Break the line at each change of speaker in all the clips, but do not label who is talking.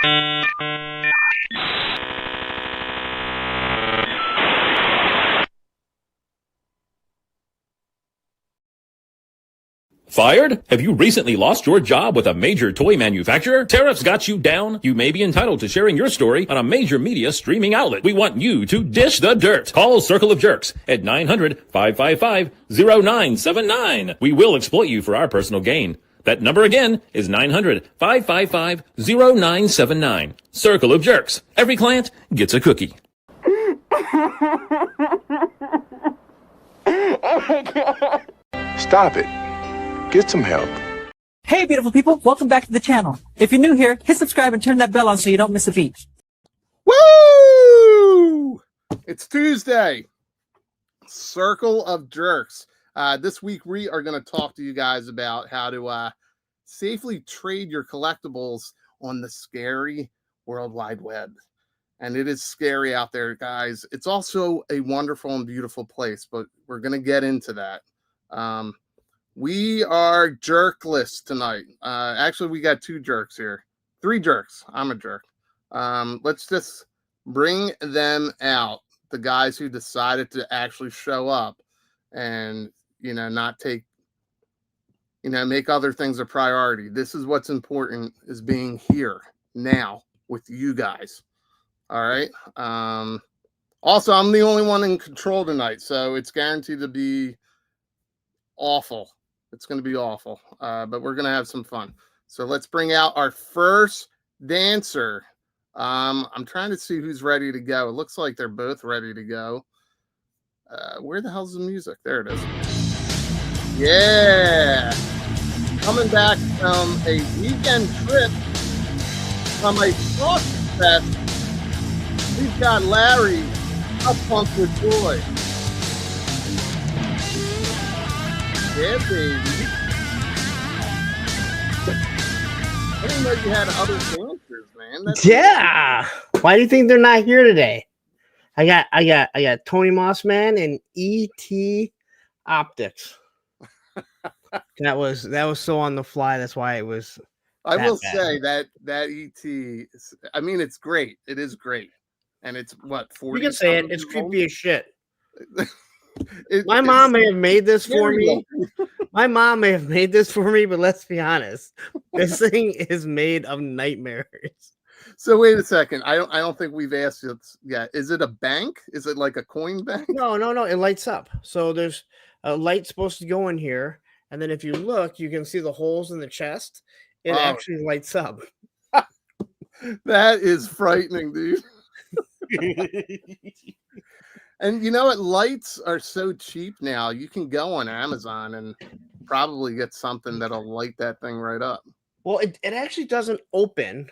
Fired? Have you recently lost your job with a major toy manufacturer? Tariffs got you down? You may be entitled to sharing your story on a major media streaming outlet. We want you to dish the dirt. Call Circle of Jerkz at 900-555-0979. We will exploit you for our personal gain. That number again is 900-555-0979. Circle of Jerkz. Every client gets a cookie.
Stop it. Get some help.
Hey, beautiful people. Welcome back to the channel. If you're new here, hit subscribe and turn that bell on so you don't miss a beat.
Woo! It's Tuesday. Circle of Jerkz. This week, we are going to talk to you guys about how to safely trade your collectibles on the scary World Wide Web. And it is scary out there, guys. It's also a wonderful and beautiful place, but we're going to get into that. We are jerkless tonight. Actually, we got 2 jerks here. 3 jerks. I'm a jerk. Let's just bring them out. The guys who decided to actually show up and, not take, make other things a priority. This is what's important, is being here now with you guys. All right. Also, I'm the only one in control tonight, so it's guaranteed to be awful. It's going to be awful, but we're going to have some fun. So let's bring out our first dancer. I'm trying to see who's ready to go. It looks like they're both ready to go. Where the hell's the music? There it is. Yeah. Coming back from a weekend trip from a sausage fest, we've got Larry up punk with joy. Yeah, baby. I didn't know you had other dancers, man.
Yeah. Why do you think they're not here today? I got Tony Mossman and ET Optics. That was so on the fly. That's why it was.
I will say that ET. I mean, it's great. It is great, and it's what 40.
You can say it. It's creepy as shit. My mom may have made this for me. My mom may have made this for me, but let's be honest. This thing is made of nightmares.
So wait a second. I don't think we've asked it yet. Is it a bank? Is it like a coin bank?
No. It lights up. So there's a light supposed to go in here, and then if you look, you can see the holes in the chest. It actually lights up.
That is frightening, dude. And you know what? Lights are so cheap now. You can go on Amazon and probably get something that'll light that thing right up.
Well, it actually doesn't open.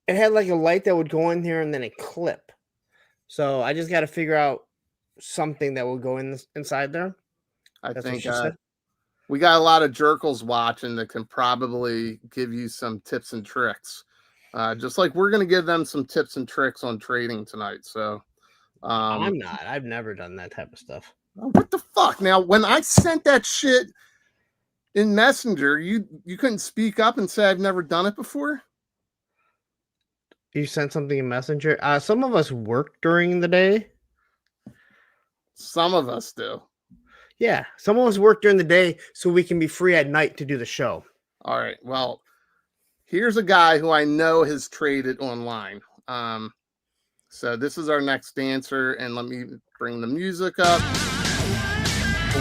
It had like a light that would go in here and then a clip. So I just got to figure out something that will go inside there.
That's think we got a lot of jerkles watching that can probably give you some tips and tricks. Just like we're going to give them some tips and tricks on trading tonight. So
I'm not. I've never done that type of stuff.
What the fuck? Now, when I sent that shit in Messenger, you couldn't speak up and say I've never done it before?
You sent something in Messenger? Some of us work during the day.
Some of us do.
Yeah, some of us work during the day so we can be free at night to do the show.
All right. Well, here's a guy who I know has traded online. So this is our next dancer, and let me bring the music up.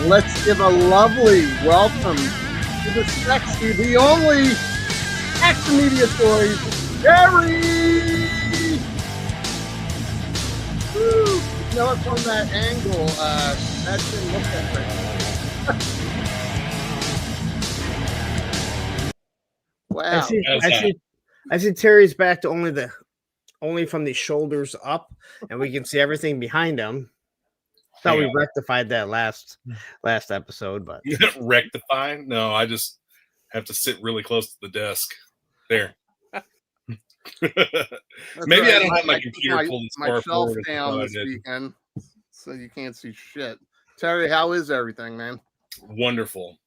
Let's give a lovely welcome to the sexy, the only Action Media Stories, Jerry! Woo! You know, from that angle, that didn't look that great. Wow.
I see Terry's back to only from the shoulders up, and we can see everything behind him. Thought we rectified that last episode, but
rectified? No, I just have to sit really close to the desk. There. Maybe I don't have my computer pulled as far forward
down this weekend, so you can't see shit. Terry, how is everything, man?
Wonderful.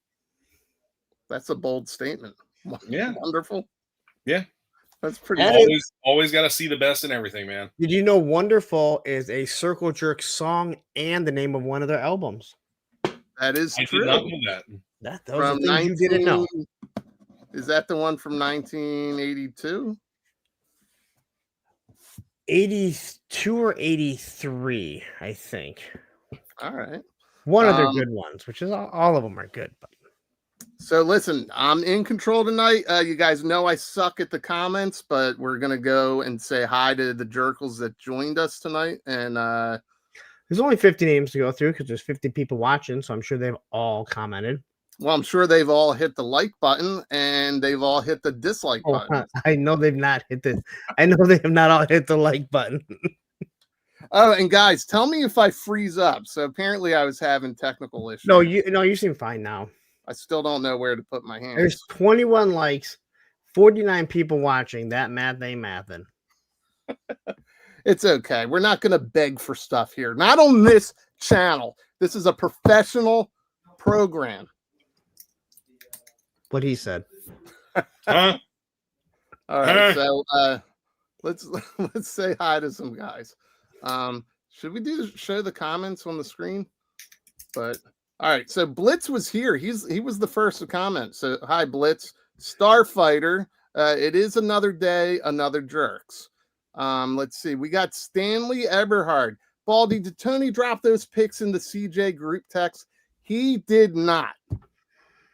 That's a bold statement.
Yeah.
Wonderful.
Yeah.
That's pretty.
That
Cool.
Always got to see the best in everything, man.
Did you know "Wonderful" is a Circle Jerk song and the name of one of their albums?
That is
I
true.
did not know that.
Those are things you didn't know.
Is that the one from 1982?
82 or 83, I think.
All right.
One of their good ones, which is all of them are good. But
So listen, I'm in control tonight. You guys know I suck at the comments, but we're gonna go and say hi to the Jerkles that joined us tonight. And
there's only 50 names to go through because there's 50 people watching, so I'm sure they've all commented.
well, I'm sure they've all hit the like button and they've all hit the dislike button.
I know they've not hit the. I know they have not all hit the like button.
Oh, and guys, tell me if I freeze up. So apparently, I was having technical issues.
No, you seem fine now.
I still don't know where to put my hands.
There's 21 likes, 49 people watching. That math ain't mathing.
It's okay. We're not going to beg for stuff here. Not on this channel. This is a professional program.
What he said.
Huh?
All right. So let's say hi to some guys. Should we show the comments on the screen? But all right. So Blitz was here. He was the first to comment. So hi, Blitz. Starfighter. It is another day, another Jerkz. Let's see. We got Stanley Eberhard. Baldy, did Tony drop those pics in the CJ group text? He did not.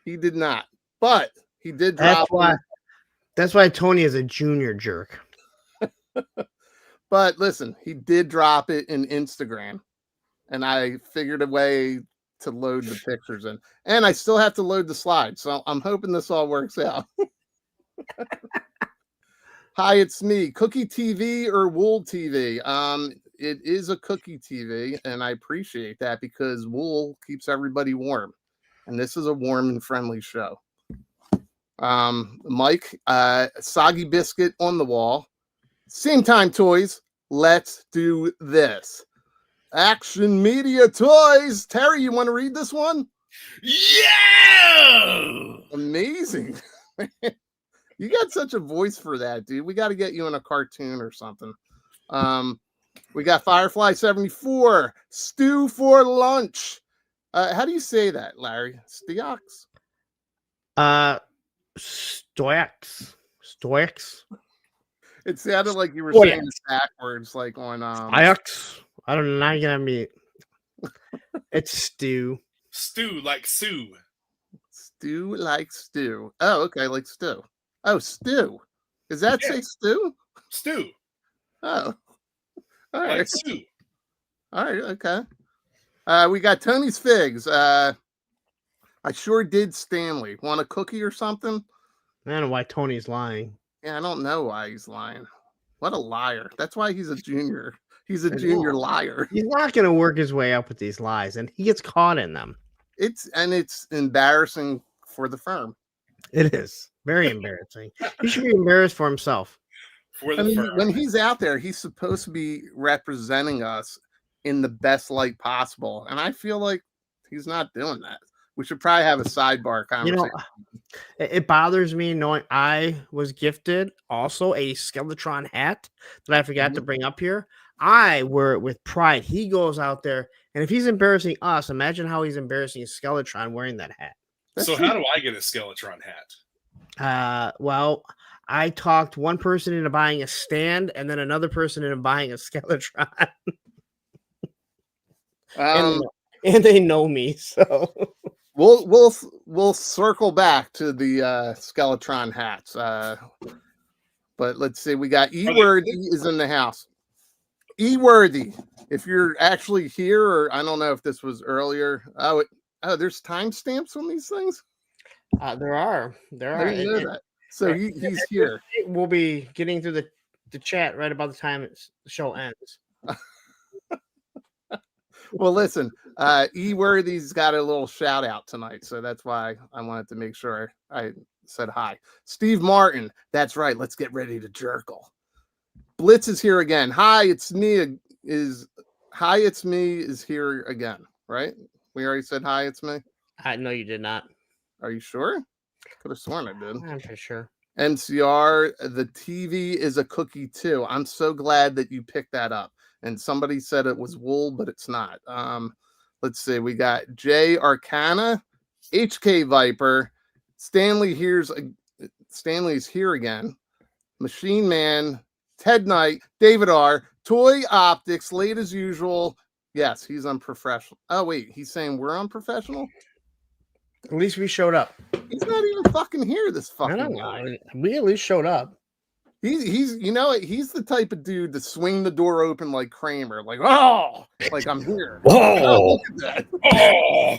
He did not. But he did drop.
That's why Tony is a junior jerk.
But listen, he did drop it in Instagram, and I figured a way to load the pictures in. And I still have to load the slides, so I'm hoping this all works out. Hi, it's me, Cookie TV or Wool TV. It is a Cookie TV, and I appreciate that because Wool keeps everybody warm, and this is a warm and friendly show. Mike, Soggy Biscuit on the wall. Same Time Toys. Let's do this. Action Media Toys. Terry, you want to read this one?
Yeah!
Amazing. You got such a voice for that, dude. We got to get you in a cartoon or something. We got Firefly 74. Stew for lunch. How do you say that, Larry? Steox?
Stoics.
It sounded like you were saying it backwards, like on
Stoics. I don't know. Now you're gonna be. It's stew.
Stew like Sue.
Stew like stew. Oh, okay, like stew. Oh, stew. Does that say stew?
Stew.
Oh, all right.
Like Sue.
All right, okay. We got Tony's Figs. I sure did Stanley. Want a cookie or something?
I don't know why Tony's lying.
Yeah, I don't know why he's lying. What a liar. That's why he's a junior. He's a junior liar.
He's not going to work his way up with these lies, and he gets caught in them.
It's embarrassing for the firm.
It is very embarrassing. He should be embarrassed for himself.
When he's out there, he's supposed to be representing us in the best light possible, and I feel like he's not doing that. We should probably have a sidebar conversation.
It bothers me knowing I was gifted also a Skeletron hat that I forgot to bring up here. I wear it with pride. He goes out there, and if he's embarrassing us, imagine how he's embarrassing Skeletron wearing that hat.
So how do I get a Skeletron hat?
Well, I talked one person into buying a stand, and then another person into buying a Skeletron. And they know me, so
we'll circle back to the Skeletron hats. But let's see, we got E-Worthy is in the house. E-Worthy, if you're actually here, or I don't know if this was earlier. Oh, there's timestamps on these things.
There are.
I didn't know that. So he's here.
We'll be getting through the chat right about the time the show ends.
Well, listen, E-Worthy's got a little shout out tonight, so that's why I wanted to make sure I said hi. Steve Martin, that's right. Let's get ready to jerkle. Blitz is here again. Hi, it's me. Is here again, right? We already said hi, it's me.
No, you did not.
Are you sure? Could have sworn I did.
I'm pretty sure.
MCR, the TV is a cookie too. I'm so glad that you picked that up. And somebody said it was wool, but it's not. Let's see. We got J Arcana, HK Viper, Stanley's here again. Machine Man, Ted Knight, David R, Toy Optics, late as usual. Yes, he's unprofessional. Oh wait, he's saying we're unprofessional.
At least we showed up.
He's not even fucking here. This
I
fucking
don't
guy.
know. We at least showed up.
He's you know he's the type of dude to swing the door open like Kramer, like oh, like I'm here.
Oh,
Look at that.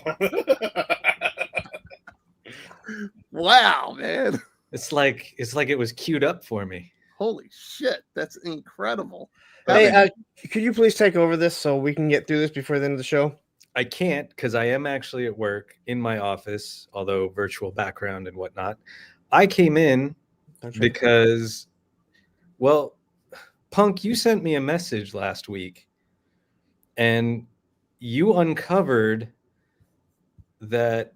Oh.
Wow, man.
It's like it was queued up for me.
Holy shit, that's incredible.
Hey, could you please take over this so we can get through this before the end of the show?
I can't because I am actually at work in my office, although virtual background and whatnot. I came in because, well, Punk, you sent me a message last week and you uncovered that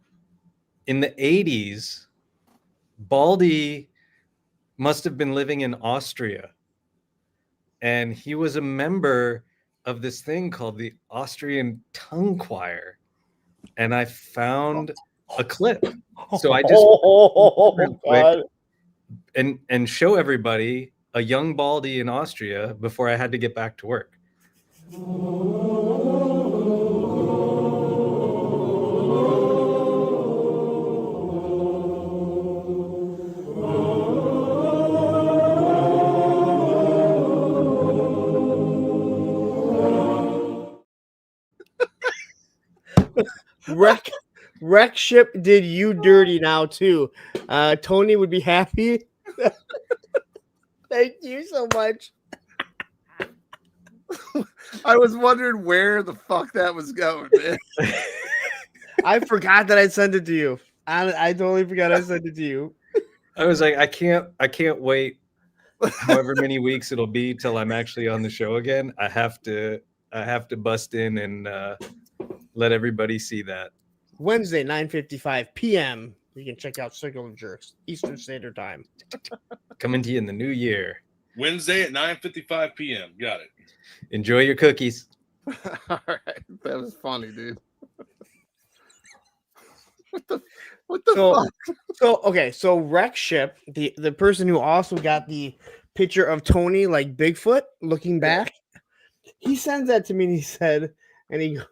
in the 80s, Baldy must have been living in Austria. And he was a member of this thing called the Austrian Tongue Choir. And I found a clip. So I just and show everybody a young Baldy in Austria before I had to get back to work.
Wreck Ship did you dirty now too. Tony would be happy. Thank you so much.
I was wondering where the fuck that was going, man.
I forgot that I sent it to you. I totally forgot I sent it to you.
I was like, I can't wait however many weeks it'll be till I'm actually on the show again. I have to bust in and let everybody see that.
Wednesday, 9:55 p.m. You can check out Circle of Jerks, Eastern Standard Time.
Coming to you in the new year.
Wednesday at 9:55 p.m. Got it.
Enjoy your cookies.
All right, that was funny, dude. What the fuck?
So Wreck Ship, the person who also got the picture of Tony like Bigfoot looking back, he sends that to me and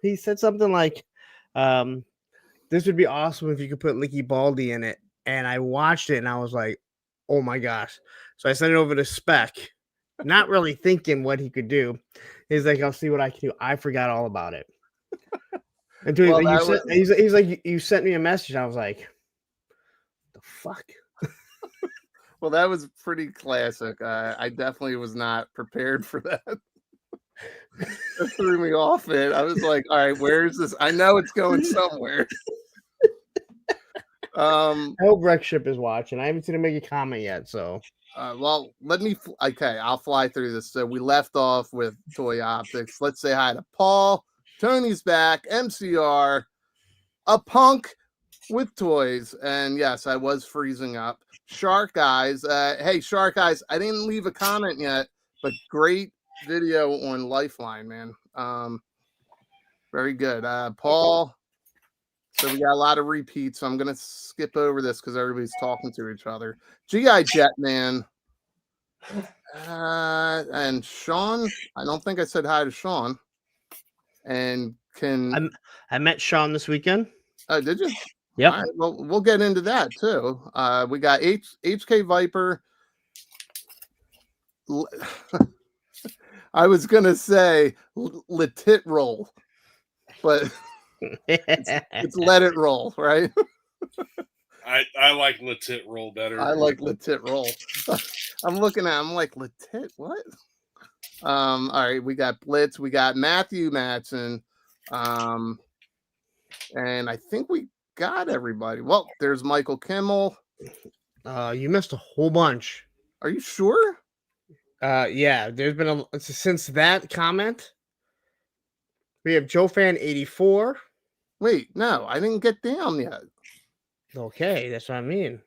he said something like, this would be awesome if you could put Licky Baldy in it. And I watched it and I was like, oh my gosh. So I sent it over to Spec, not really thinking what he could do. He's like, I'll see what I can do. I forgot all about it. And Tony's
Well,
like, he's like, you sent me a message. I was like, the fuck?
Well, that was pretty classic. I definitely was not prepared for that. That threw me off, man. I was like, all right, where is this? I know it's going somewhere.
I hope Wreck Ship is watching. I haven't seen him make a comment yet, so.
Well, I'll fly through this. So we left off with Toy Optics. Let's say hi to Paul. Tony's back. MCR. A Punk with toys. And yes, I was freezing up. Shark Eyes. Hey, Shark Eyes, I didn't leave a comment yet, but great video on Lifeline, man. Very good. Paul. So we got a lot of repeats. So I'm gonna skip over this because everybody's talking to each other. GI Jetman. And Sean. I don't think I said hi to Sean. And
I met Sean this weekend.
Oh, did you?
Yep.
All right, well, we'll get into that too. We got HK Viper. I was gonna say Letit Roll, but it's Let It Roll, right?
I like Letit Roll better.
I like Letit Roll. I'm like Letit, what? All right, we got Blitz, we got Matthew Matson, and I think we got everybody. Well, there's Michael Kimmel.
You missed a whole bunch.
Are you sure?
Yeah, there's been since that comment. We have Joe Fan 84.
Wait, no, I didn't get down yet.
Okay, that's what I mean.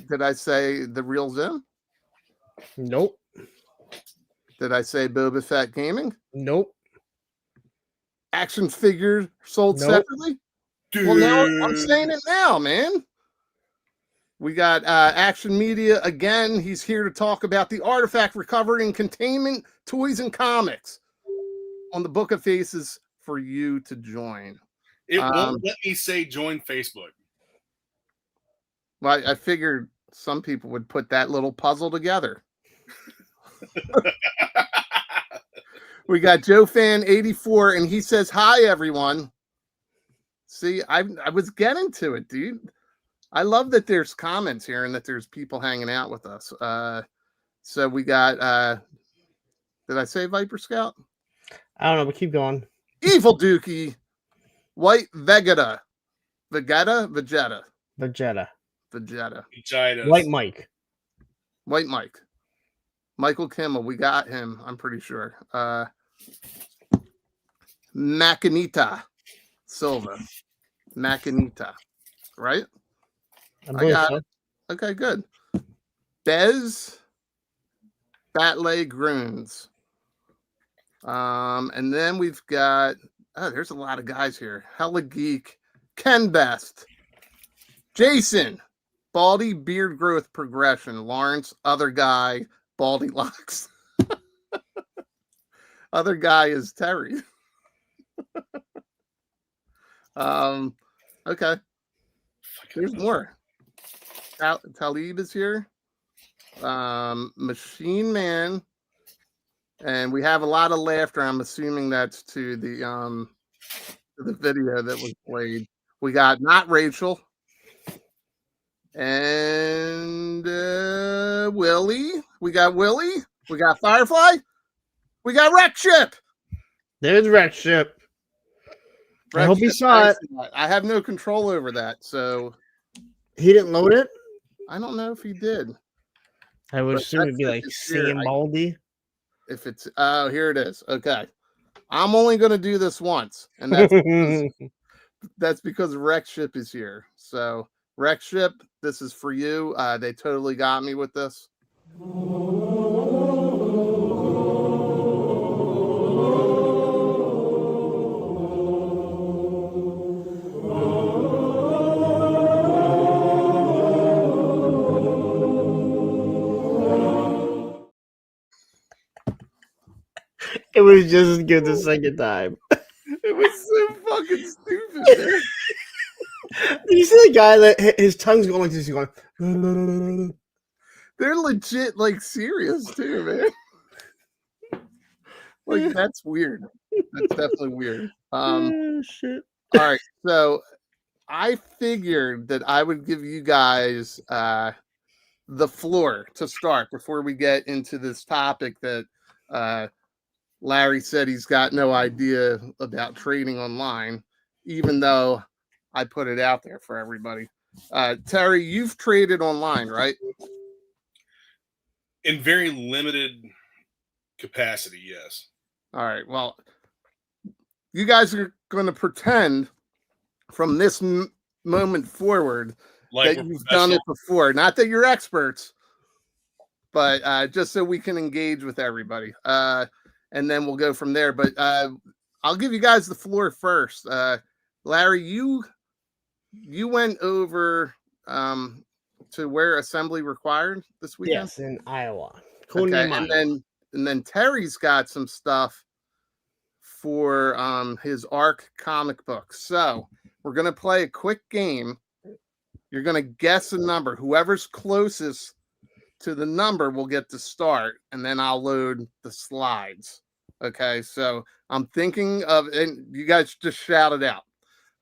Did I say the real Zim?
Nope.
Did I say Boba Fett Gaming?
Nope.
Action figures sold
Nope.
separately? Well, now I'm saying it now, man. We got Action Media again. He's here to talk about the artifact recovery and containment toys and comics on the Book of Faces for you to join.
It won't let me say join Facebook.
Well, I figured some people would put that little puzzle together. We got Joe Fan 84, and he says, "Hi, everyone." See, I was getting to it, dude. I love that there's comments here and that there's people hanging out with us. So we got, did I say Viper Scout?
I don't know, but keep going.
Evil Dookie, White Vegeta.
Vegeta.
Vaginas.
White Mike.
White Mike. Michael Kimmel, we got him, I'm pretty sure. Macanita Silva. Macanita, right? I got it. Okay, good. Bez Batley Groons. And then we've got, there's a lot of guys here. Hella Geek, Ken Best, Jason, Baldy Beard Growth Progression, Lawrence, other guy, Baldy Locks. Other guy is Terry. Okay. There's more. Talib is here. Machine Man. And we have a lot of laughter. I'm assuming that's to the video that was played. We got Not Rachel. And Willie. We got Willie. We got Firefly. We got Wreck Ship.
There's Wreck Ship. I hope he saw it.
I have no control over that, so
he didn't load it.
I don't know if he did.
I would assume it'd be like Sam Baldy.
If it's here it is. Okay, I'm only going to do this once, and that's because Wreck Ship is here. So Wreck Ship, this is for you. They totally got me with this.
It was just as good the second time.
It was so fucking stupid.
You see the guy that his tongue's going like this, he's going.
They're legit, like, serious too, man. Like, that's weird. That's definitely weird.
Shit.
All right, so I figured that I would give you guys the floor to start before we get into this topic that Larry said he's got no idea about trading online, even though I put it out there for everybody. Terry, you've traded online, right?
In very limited capacity, yes.
All right. Well, you guys are going to pretend from this moment forward
Like
that you've done it before. Not that you're experts, but just so we can engage with everybody. And then we'll go from there. But I'll give you guys the floor first. Larry, you went over to where assembly required this weekend?
Yes, in Iowa.
Okay, and then Terry's got some stuff for his ARC comic book. So we're gonna play a quick game. You're gonna guess a number. Whoever's closest to the number will get to start, and then I'll load the slides. Okay, so I'm thinking of, and you guys just shout it out.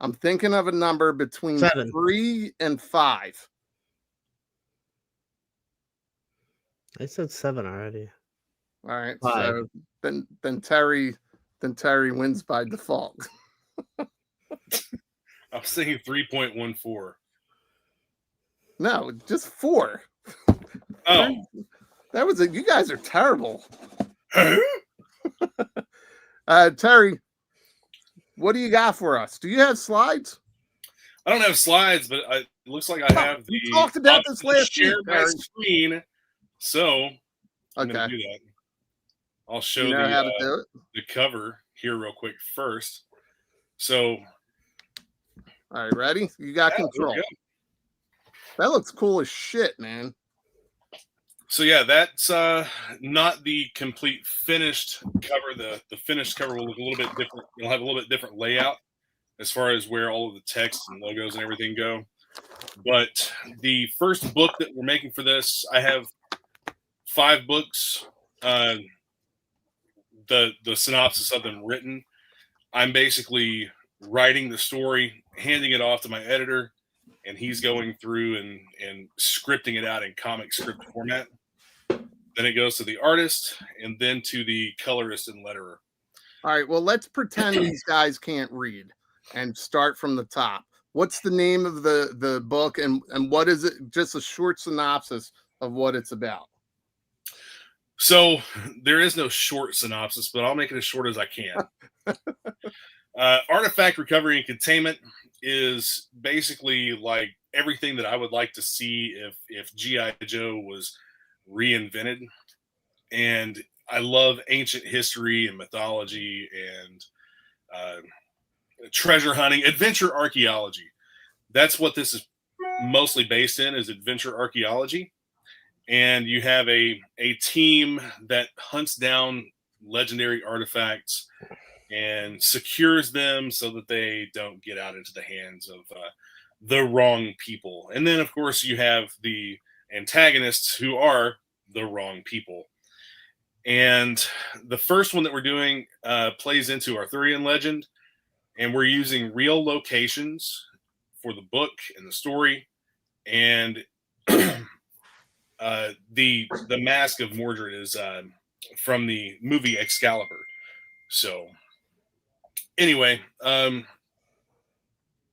I'm thinking of a number between 3 and 5.
I said 7 already.
All right,
5.
So then Terry wins by default.
I was thinking 3.14.
No, just 4.
Oh,
that was it. You guys are terrible. Terry, what do you got for us? Do you have slides?
I don't have slides, but it looks like I have the.
We talked about this
option to
last
share
week,
my
Barry.
screen, so I'm
Okay.
going to do that. I'll show
You know how to do it?
the cover here real quick first. So,
All right, ready? You got
yeah, there we
control.
go.
That looks cool as shit, man.
So yeah, that's not the complete finished cover. The finished cover will look a little bit different. It'll have a little bit different layout as far as where all of the text and logos and everything go. But the first book that we're making for this, I have 5 books. The synopsis of them written. I'm basically writing the story, handing it off to my editor, and he's going through and scripting it out in comic script format. Then it goes to the artist, and then to the colorist and letterer.
All right, well, let's pretend these guys can't read and start from the top. What's the name of the book, and what is it? Just a short synopsis of what it's about.
So there is no short synopsis, but I'll make it as short as I can. Artifact recovery and containment is basically like everything that I would like to see if G.I. Joe was reinvented. And I love ancient history and mythology and treasure hunting, adventure archaeology. That's what this is mostly based in, is adventure archaeology. And you have a team that hunts down legendary artifacts and secures them so that they don't get out into the hands of the wrong people. And then, of course, you have the antagonists who are the wrong people. And the first one that we're doing plays into Arthurian legend, and we're using real locations for the book and the story. And the mask of Mordred is from the movie Excalibur. So anyway,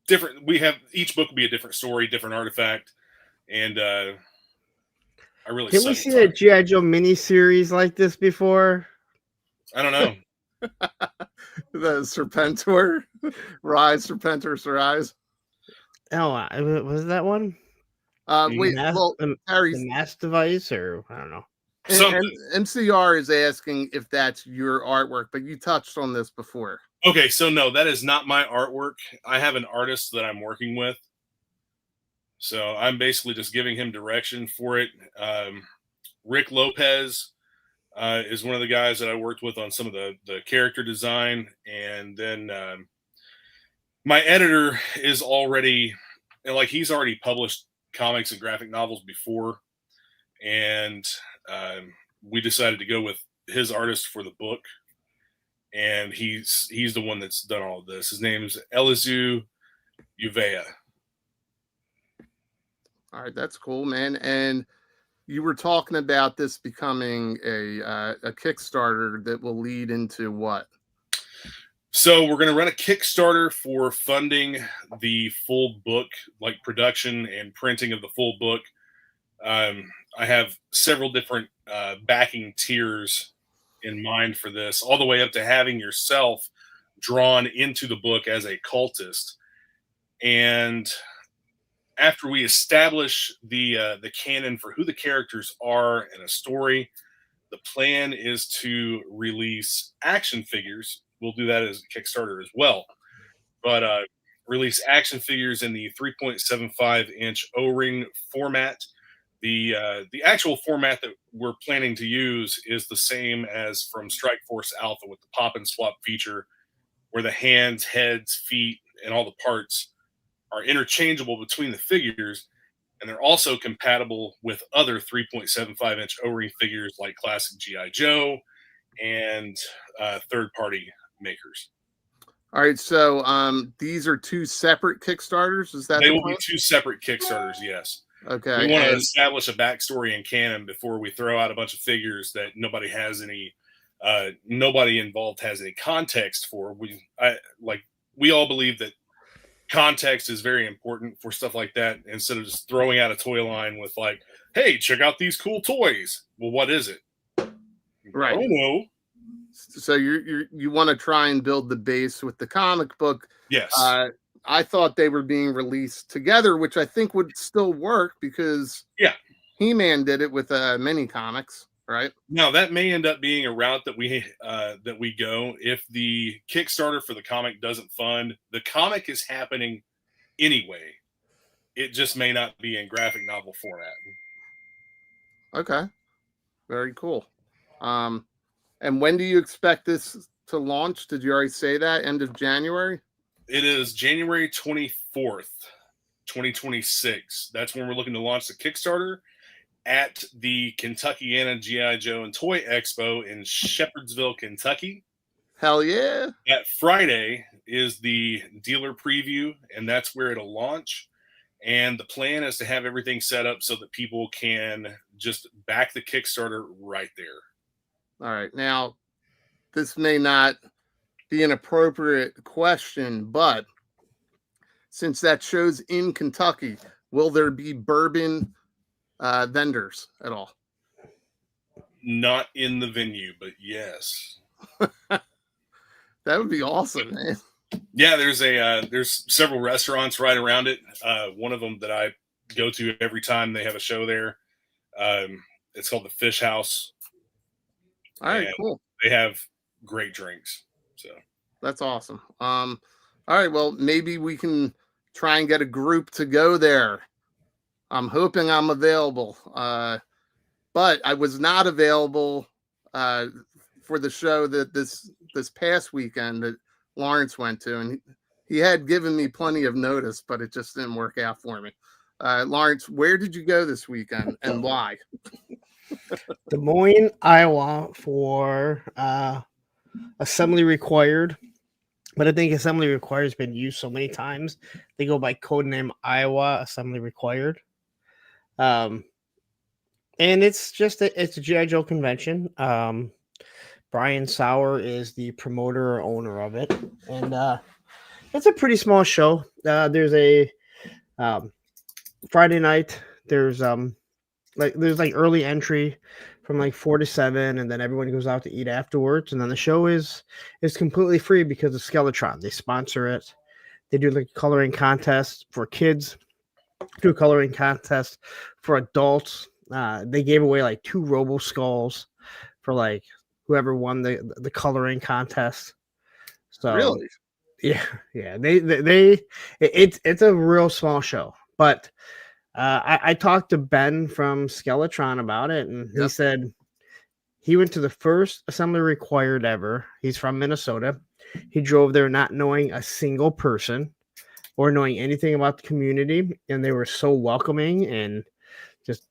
different. We have each book will be a different story, different artifact, and I really.
Can we see a G.I. Joe miniseries like this before?
I don't know.
The Serpentor, Rise, Serpentor's Rise.
Oh, was that one?
Wait, well, Harry's
the mass device, or I don't know.
And MCR is asking if that's your artwork, but you touched on this before.
Okay, so no, that is not my artwork. I have an artist that I'm working with. So I'm basically just giving him direction for it. Rick Lopez is one of the guys that I worked with on some of the character design. And then my editor is already, like, he's already published comics and graphic novels before. And we decided to go with his artist for the book. And he's the one that's done all of this. His name is Elizu Uvea.
All right, that's cool, man. And you were talking about this becoming a Kickstarter that will lead into what?
So we're going to run a Kickstarter for funding the full book, like production and printing of the full book. I have several different backing tiers in mind for this, all the way up to having yourself drawn into the book as a cultist. And after we establish the canon for who the characters are in a story, the plan is to release action figures. We'll do that as a Kickstarter as well, but release action figures in the 3.75 inch O-ring format. The actual format that we're planning to use is the same as from Strike Force Alpha, with the pop and swap feature, where the hands, heads, feet, and all the parts are interchangeable between the figures, and they're also compatible with other 3.75 inch O-ring figures like classic G.I. Joe and third-party makers.
All right, so these are 2 separate Kickstarters. Is that
they will be 2 separate Kickstarters? Yes.
Okay.
We want to establish a backstory in canon before we throw out a bunch of figures that nobody has any, nobody involved has any context for. We all believe that context is very important for stuff like that, instead of just throwing out a toy line with like, hey, check out these cool toys. Well, what is it?
Right.
I don't know.
So you want to try and build the base with the comic book.
Yes.
I thought they were being released together, which I think would still work because
Yeah.
He-Man did it with mini comics, right?
Now that may end up being a route that we go if the Kickstarter for the comic doesn't fund. The comic is happening anyway. It just may not be in graphic novel format.
Okay, very cool. And when do you expect this to launch? Did you already say that? End of January?
It is January 24th, 2026. That's when we're looking to launch the Kickstarter at the Kentuckiana GI Joe and Toy Expo in Shepherdsville, Kentucky.
Hell yeah.
That Friday is the dealer preview, and that's where it'll launch. And the plan is to have everything set up so that people can just back the Kickstarter right there.
All right. Now, this may not be an appropriate question, but since that show's in Kentucky, will there be bourbon vendors at all?
Not in the venue, but yes.
That would be awesome, man.
Yeah, there's several restaurants right around it. One of them that I go to every time they have a show there. It's called the Fish House.
All right, cool.
They have great drinks. So
that's awesome. All right, well, maybe we can try and get a group to go there. I'm hoping I'm available. But I was not available for the show that this past weekend that Lawrence went to, and he had given me plenty of notice, but it just didn't work out for me. Lawrence, where did you go this weekend and why?
Des Moines, Iowa for Assembly Required. But I think Assembly Required has been used so many times. They go by codename Iowa Assembly Required. And it's just it's a G.I. Joe convention. Brian Sauer is the promoter or owner of it. And it's a pretty small show. There's a Friday night. There's early entry from like 4 to 7, and then everyone goes out to eat afterwards. And then the show is completely free because of Skeletron. They sponsor it. They do like a coloring contest for kids, do a coloring contest for adults. They gave away like 2 Robo Skulls for like whoever won the coloring contest. So
really,
yeah. It's a real small show, but I talked to Ben from Skeletron about it, and he said he went to the first Assembly Required ever. He's from Minnesota. He drove there not knowing a single person or knowing anything about the community, and they were so welcoming and just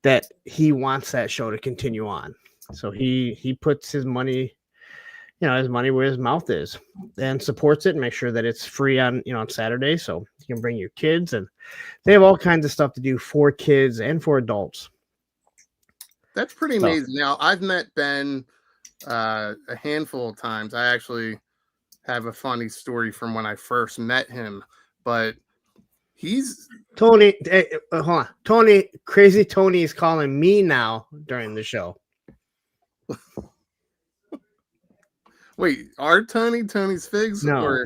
that he wants that show to continue on. So he puts his money, his money where his mouth is, and supports it and makes sure that it's free on Saturday, so you can bring your kids, and they have all kinds of stuff to do for kids and for adults.
That's pretty amazing. Now, I've met Ben a handful of times. I actually have a funny story from when I first met him, but he's
Tony. Hold on, Tony. Crazy Tony is calling me now during the show.
Wait, Tony's Figs?
No.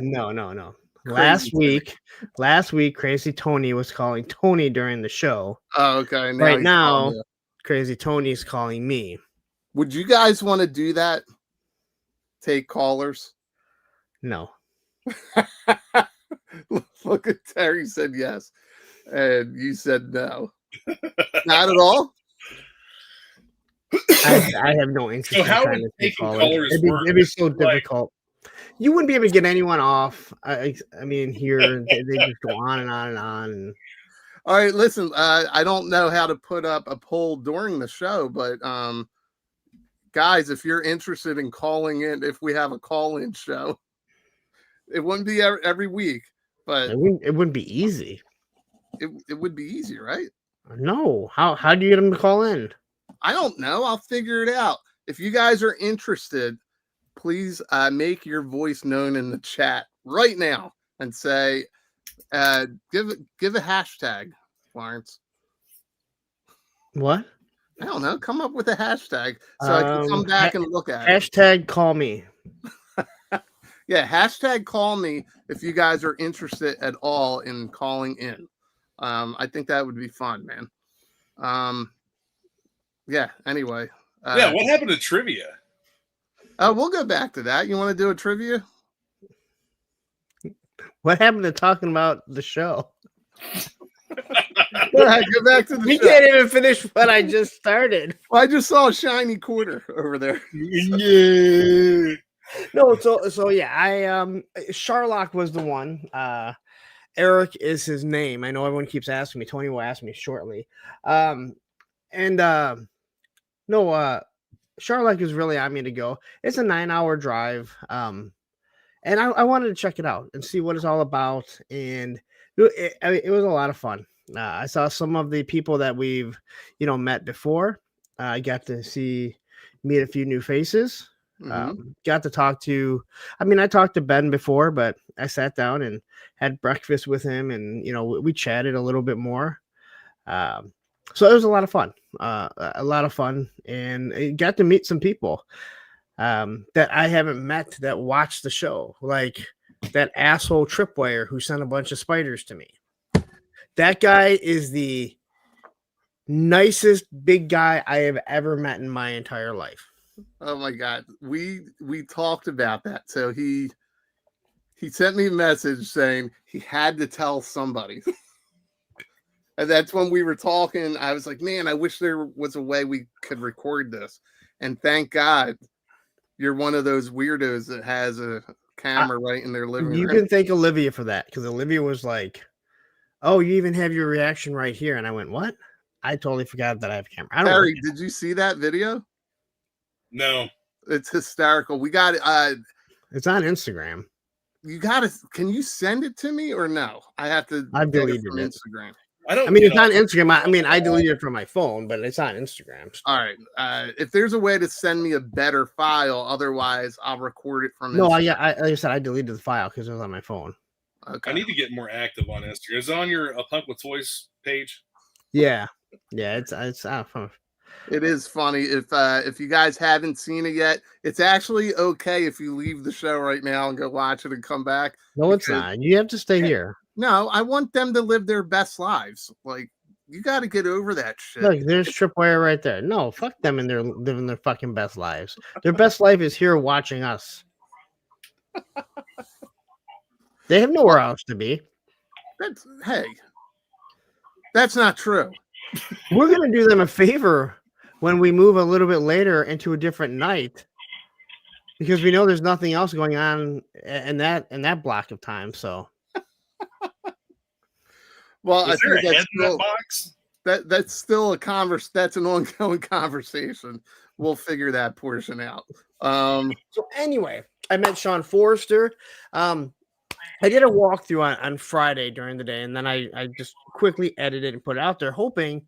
Last week, Crazy Tony was calling Tony during the show.
Oh, okay.
Right now, Crazy Tony's calling me.
Would you guys want to do that? Take callers?
No.
Look at Terry said yes, and you said no. Not at all?
I have no interest.
So how would taking callers work?
It'd be so difficult. You wouldn't be able to get anyone off. I mean, here they just go on and on and on.
All right, listen. I don't know how to put up a poll during the show, but guys, if you're interested in calling in, if we have a call-in show, it wouldn't be every week, but
it wouldn't be easy.
It would be easy, right?
No. How do you get them to call in?
I don't know. I'll figure it out. If you guys are interested, please make your voice known in the chat right now and say, give a hashtag, Lawrence.
What?
I don't know. Come up with a hashtag so I can come back and look at it.
Hashtag call me.
Yeah, hashtag call me if you guys are interested at all in calling in. I think that would be fun, man. Yeah, anyway.
Yeah, what happened to trivia?
We'll go back to that. You want to do a trivia?
What happened to talking about the show?
Go ahead, go back to the
We
show.
can't even finish what I just started.
Well, I just saw a shiny quarter over there.
Yeah.
No, so yeah, Sherlock was the one. Eric is his name. I know everyone keeps asking me. Tony will ask me shortly. Sherlock is really on me to go. It's a 9-hour drive. And I wanted to check it out and see what it's all about. And it was a lot of fun. I saw some of the people that we've, met before. I got to meet a few new faces. Got to talk to, I talked to Ben before, but I sat down and had breakfast with him and, we chatted a little bit more. So it was a lot of fun, and I got to meet some people that I haven't met that watched the show, like that asshole tripwire who sent a bunch of spiders to me. That guy is the nicest big guy I have ever met in my entire life.
Oh my God. We talked about that. So he sent me a message saying he had to tell somebody. And that's when we were talking. I was like, man, I wish there was a way we could record this. And thank God you're one of those weirdos that has a camera right in their living room.
You can thank Olivia for that, because Olivia was like, oh, you even have your reaction right here. And I went, what? I totally forgot that I have a camera.
Harry, did you see that video?
No.
It's hysterical. We got
it's on Instagram.
Can you send it to me or no? I
deleted it.
Instagram.
It's on Instagram. I deleted it from my phone, but it's on Instagram.
All right. If there's a way to send me a better file, otherwise I'll record it from
No,
Instagram.
like I said, I deleted the file because it was on my phone.
Okay. I need to get more active on Instagram. Is it on your A Punk with Toys page?
Yeah. It's
It is funny. If you guys haven't seen it yet, it's actually okay if you leave the show right now and go watch it and come back.
No, it's not. You have to stay here.
No, I want them to live their best lives. Like, you got to get over that shit.
Look, there's Tripwire right there. No, fuck them, and they're living their fucking best lives. Their best life is here watching us. They have nowhere else to be.
That's not true.
We're gonna do them a favor when we move a little bit later into a different night, because we know there's nothing else going on in that block of time. So,
well,
I think that's still, box?
That's still that's an ongoing conversation. We'll figure that portion out.
So anyway, I met Sean Forrester. I did a walkthrough on Friday during the day, and then I just quickly edited and put it out there, hoping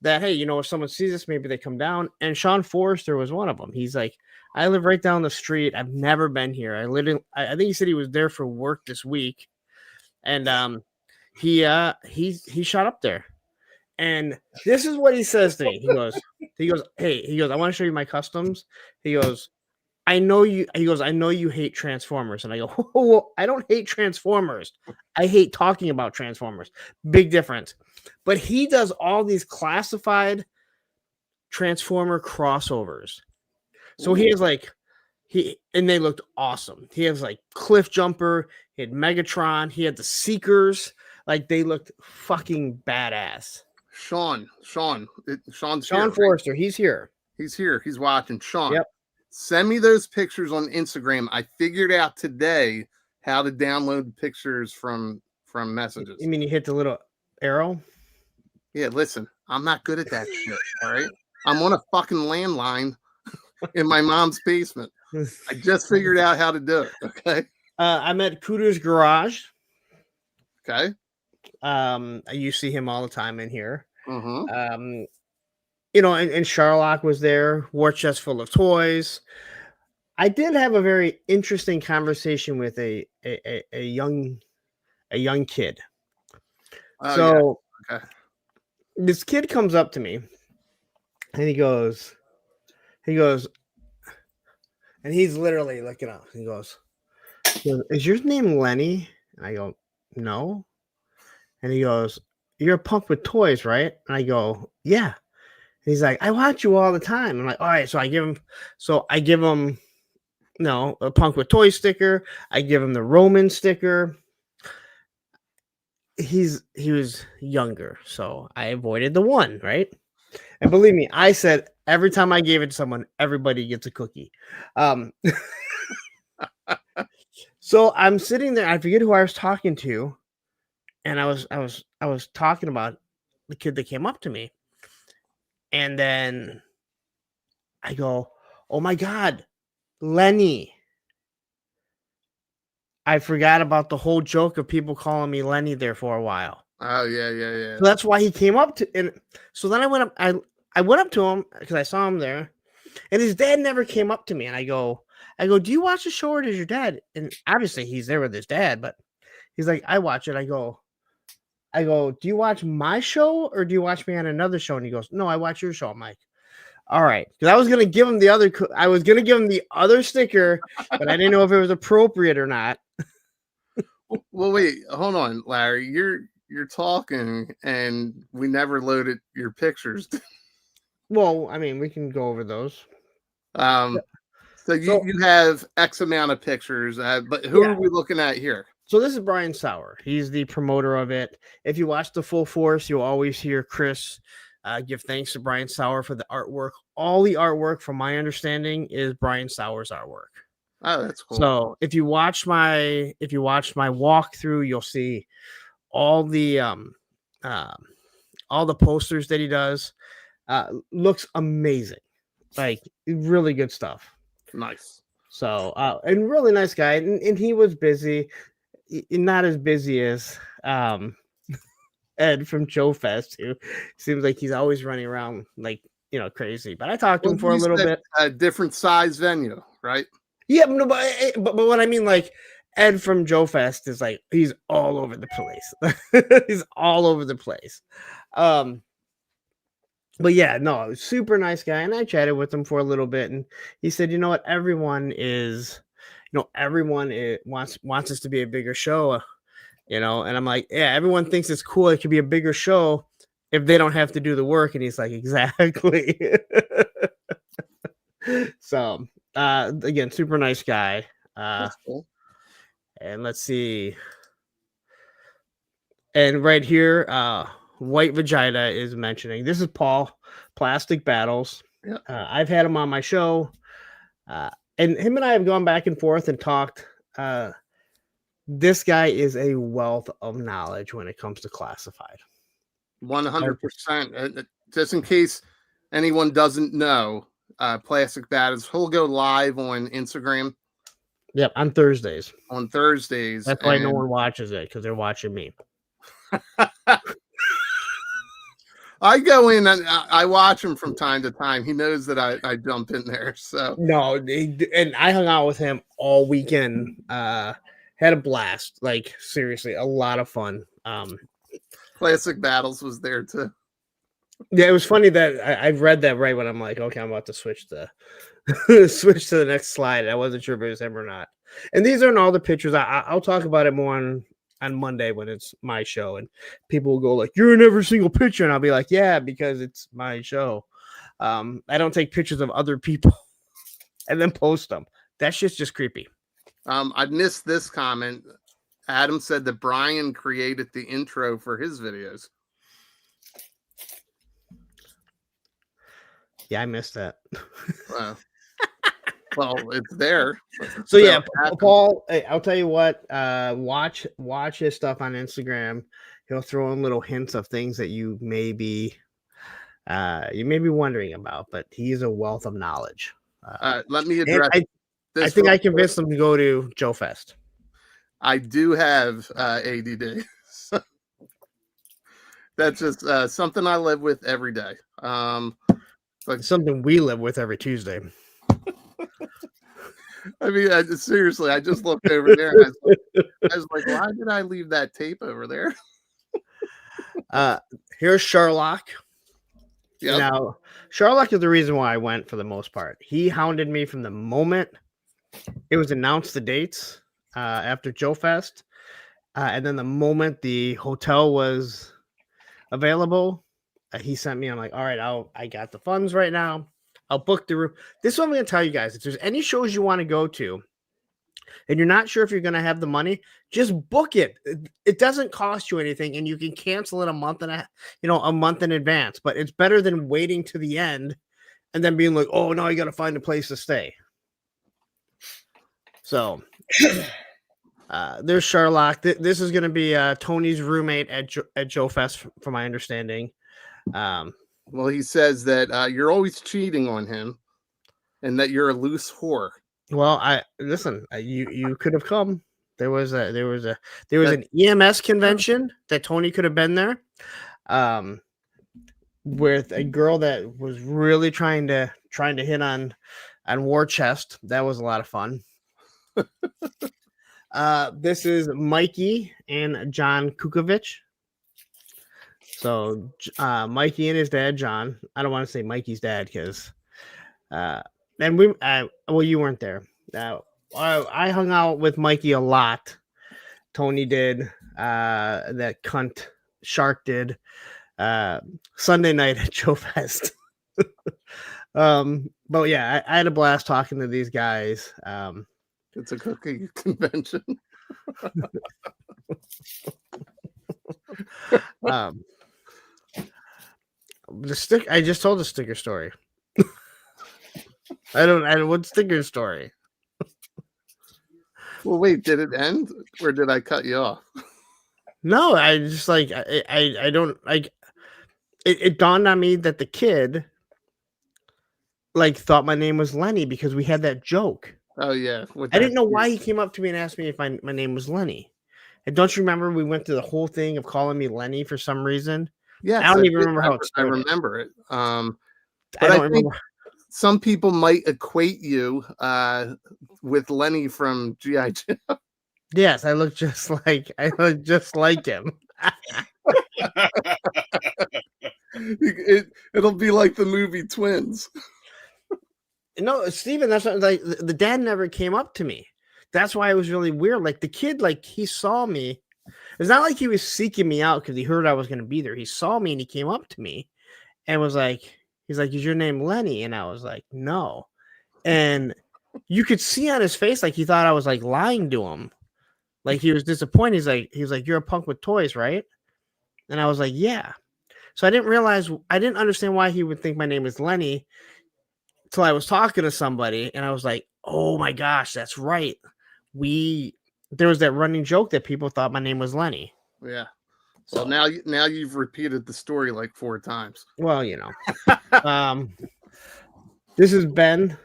that, hey, if someone sees this, maybe they come down. And Sean Forrester was one of them. He's like, I live right down the street. I've never been here. I think he said he was there for work this week, and he shot up there. And this is what he says to me. He goes, I want to show you my customs. He goes, I know you hate Transformers. And I go, well, I don't hate Transformers. I hate talking about Transformers. Big difference. But he does all these classified Transformer crossovers. So he has and they looked awesome. He has like Cliff Jumper, he had Megatron, he had the Seekers. Like, they looked fucking badass. Sean Forrester, he's here.
He's here. He's watching. Sean.
Yep.
Send me those pictures on Instagram. I figured out today how to download pictures from messages.
You mean you hit the little arrow?
Yeah, listen, I'm not good at that shit. All right. I'm on a fucking landline in my mom's basement. I just figured out how to do it. Okay.
I'm at Cooter's Garage.
Okay.
You see him all the time in here.
Mm-hmm.
And Sherlock was there, war chest full of toys. I did have a very interesting conversation with a young kid.
Oh, yeah. Okay.
This kid comes up to me and he goes, and he's literally looking up. He goes, He goes, is your name Lenny? And I go, no. And he goes, you're a punk with toys, right? And I go, yeah. And he's like, I watch you all the time. I'm like, all right. So I give him, a punk with toy sticker. I give him the Roman sticker. He was younger, so I avoided the one, right? And believe me, I said every time I gave it to someone, everybody gets a cookie. So I'm sitting there. I forget who I was talking to, and I was talking about the kid that came up to me, and then I go, "Oh my God, Lenny!" I forgot about the whole joke of people calling me Lenny there for a while.
Oh yeah.
So that's why he came up to, and so then I went up. I went up to him because I saw him there, and his dad never came up to me. And I go, do you watch the show or does your dad? And obviously he's there with his dad, but he's like, I watch it. I go, do you watch my show or do you watch me on another show? And he goes, no, I watch your show. I'm like, all right, because I was gonna give him the other. I was gonna give him the other sticker, but I didn't know if it was appropriate or not.
Well, wait, hold on, Larry. You're talking, and we never loaded your pictures.
Well, I mean, we can go over those.
So you have X amount of pictures, but who are we looking at here?
So this is Brian Sauer. He's the promoter of it. If you watch the Full Force, you'll always hear Chris give thanks to Brian Sauer for the artwork. All the artwork, from my understanding, is Brian Sauer's artwork.
Oh, that's cool.
So if you watch my walkthrough, you'll see all the posters that he does. Looks amazing, like really good stuff.
Nice.
So and really nice guy, and he was busy, not as busy as Ed from Joe Fest, who seems like he's always running around like crazy. But I talked to him for a little bit.
A different size venue, right?
Yeah, no, but what I mean, like Ed from Joe Fest is like he's all over the place. He's all over the place. But yeah, no, super nice guy, and I chatted with him for a little bit, and he said, you know what, everyone wants this to be a bigger show, and I'm like, yeah, everyone thinks it's cool. It could be a bigger show if they don't have to do the work, and he's like, exactly. So. Again, super nice guy.
That's cool.
And let's see. And right here, White Vagina is mentioning. This is Paul, Plastic Battles.
Yeah.
I've had him on my show. And him and I have gone back and forth and talked. This guy is a wealth of knowledge when it comes to classified.
100%. Just in case anyone doesn't know, Plastic Battles, he'll go live on Instagram.
Yep, on Thursdays.
That's
why no one watches it, because they're watching me.
I go in and I watch him from time to time. He knows that I jump in there. So
no, and I hung out with him all weekend. Had a blast. Like seriously, a lot of fun.
Plastic Battles was there too.
Yeah, it was funny that I read that right when I'm like, okay, I'm about to switch to the next slide. I wasn't sure if it was him or not. And these aren't all the pictures. I'll talk about it more on Monday when it's my show, and people will go like, "You're in every single picture," and I'll be like, "Yeah, because it's my show. I don't take pictures of other people and then post them. That shit's just creepy."
I missed this comment. Adam said that Brian created the intro for his videos.
Yeah, I missed that.
Well, it's there.
So yeah, Paul, hey, I'll tell you what, watch his stuff on Instagram. He'll throw in little hints of things that you may be wondering about, but he's a wealth of knowledge.
Let me address
I think I convinced him to go to Joe Fest.
I do have ADD. That's just something I live with every day.
Like something we live with every Tuesday.
I mean, seriously, I just looked over there and I was like, why did I leave that tape over there?
Here's Sherlock.
Yep.
Now, Sherlock is the reason why I went for the most part. He hounded me from the moment it was announced the dates. after Joe Fest. And then the moment the hotel was available, he sent me. I'm like, all right, I got the funds right now. I'll book the room. This is what I'm going to tell you guys. If there's any shows you want to go to and you're not sure if you're going to have the money, just book it. It doesn't cost you anything, and you can cancel it a month in advance. But it's better than waiting to the end and then being like, oh, no, you got to find a place to stay. So there's Sherlock. This is going to be Tony's roommate at Joe Fest, from my understanding.
Well, he says that you're always cheating on him, and that you're a loose whore.
Well, you could have come. There was an EMS convention that Tony could have been there, with a girl that was really trying to hit on War Chest. That was a lot of fun. This is Mikey and John Kukovich. So Mikey and his dad, John. I don't want to say Mikey's dad because, and we, well, you weren't there. I hung out with Mikey a lot. Tony did. That cunt Shark did. Sunday night at Joe Fest. But yeah, I had a blast talking to these guys.
It's a cookie convention.
I just told the sticker story. I don't what sticker story?
Well, wait, did it end or did I cut you off?
No, I just like I don't like it dawned on me that the kid like thought my name was Lenny because we had that joke.
Oh yeah.
I didn't know why he came up to me and asked me if my name was Lenny. And don't you remember we went through the whole thing of calling me Lenny for some reason?
Yeah,
I don't even remember how it started.
I remember it. But
I don't remember.
Some people might equate you with Lenny from G.I. Joe.
Yes, I look just like him.
It'll be like the movie Twins.
No, Steven, that's what, like the dad never came up to me. That's why it was really weird. Like the kid, like he saw me. It's not like he was seeking me out because he heard I was going to be there. He saw me and he came up to me and was like, he's like, "Is your name Lenny?" And I was like, "No." And you could see on his face like he thought I was like lying to him. Like he was disappointed. He was like, "You're a punk with toys, right?" And I was like, "Yeah." So I didn't understand why he would think my name was Lenny till I was talking to somebody and I was like, "Oh my gosh, that's right." There was that running joke that people thought my name was Lenny.
Yeah. So now you've repeated the story like 4 times.
Well, you know. This is Ben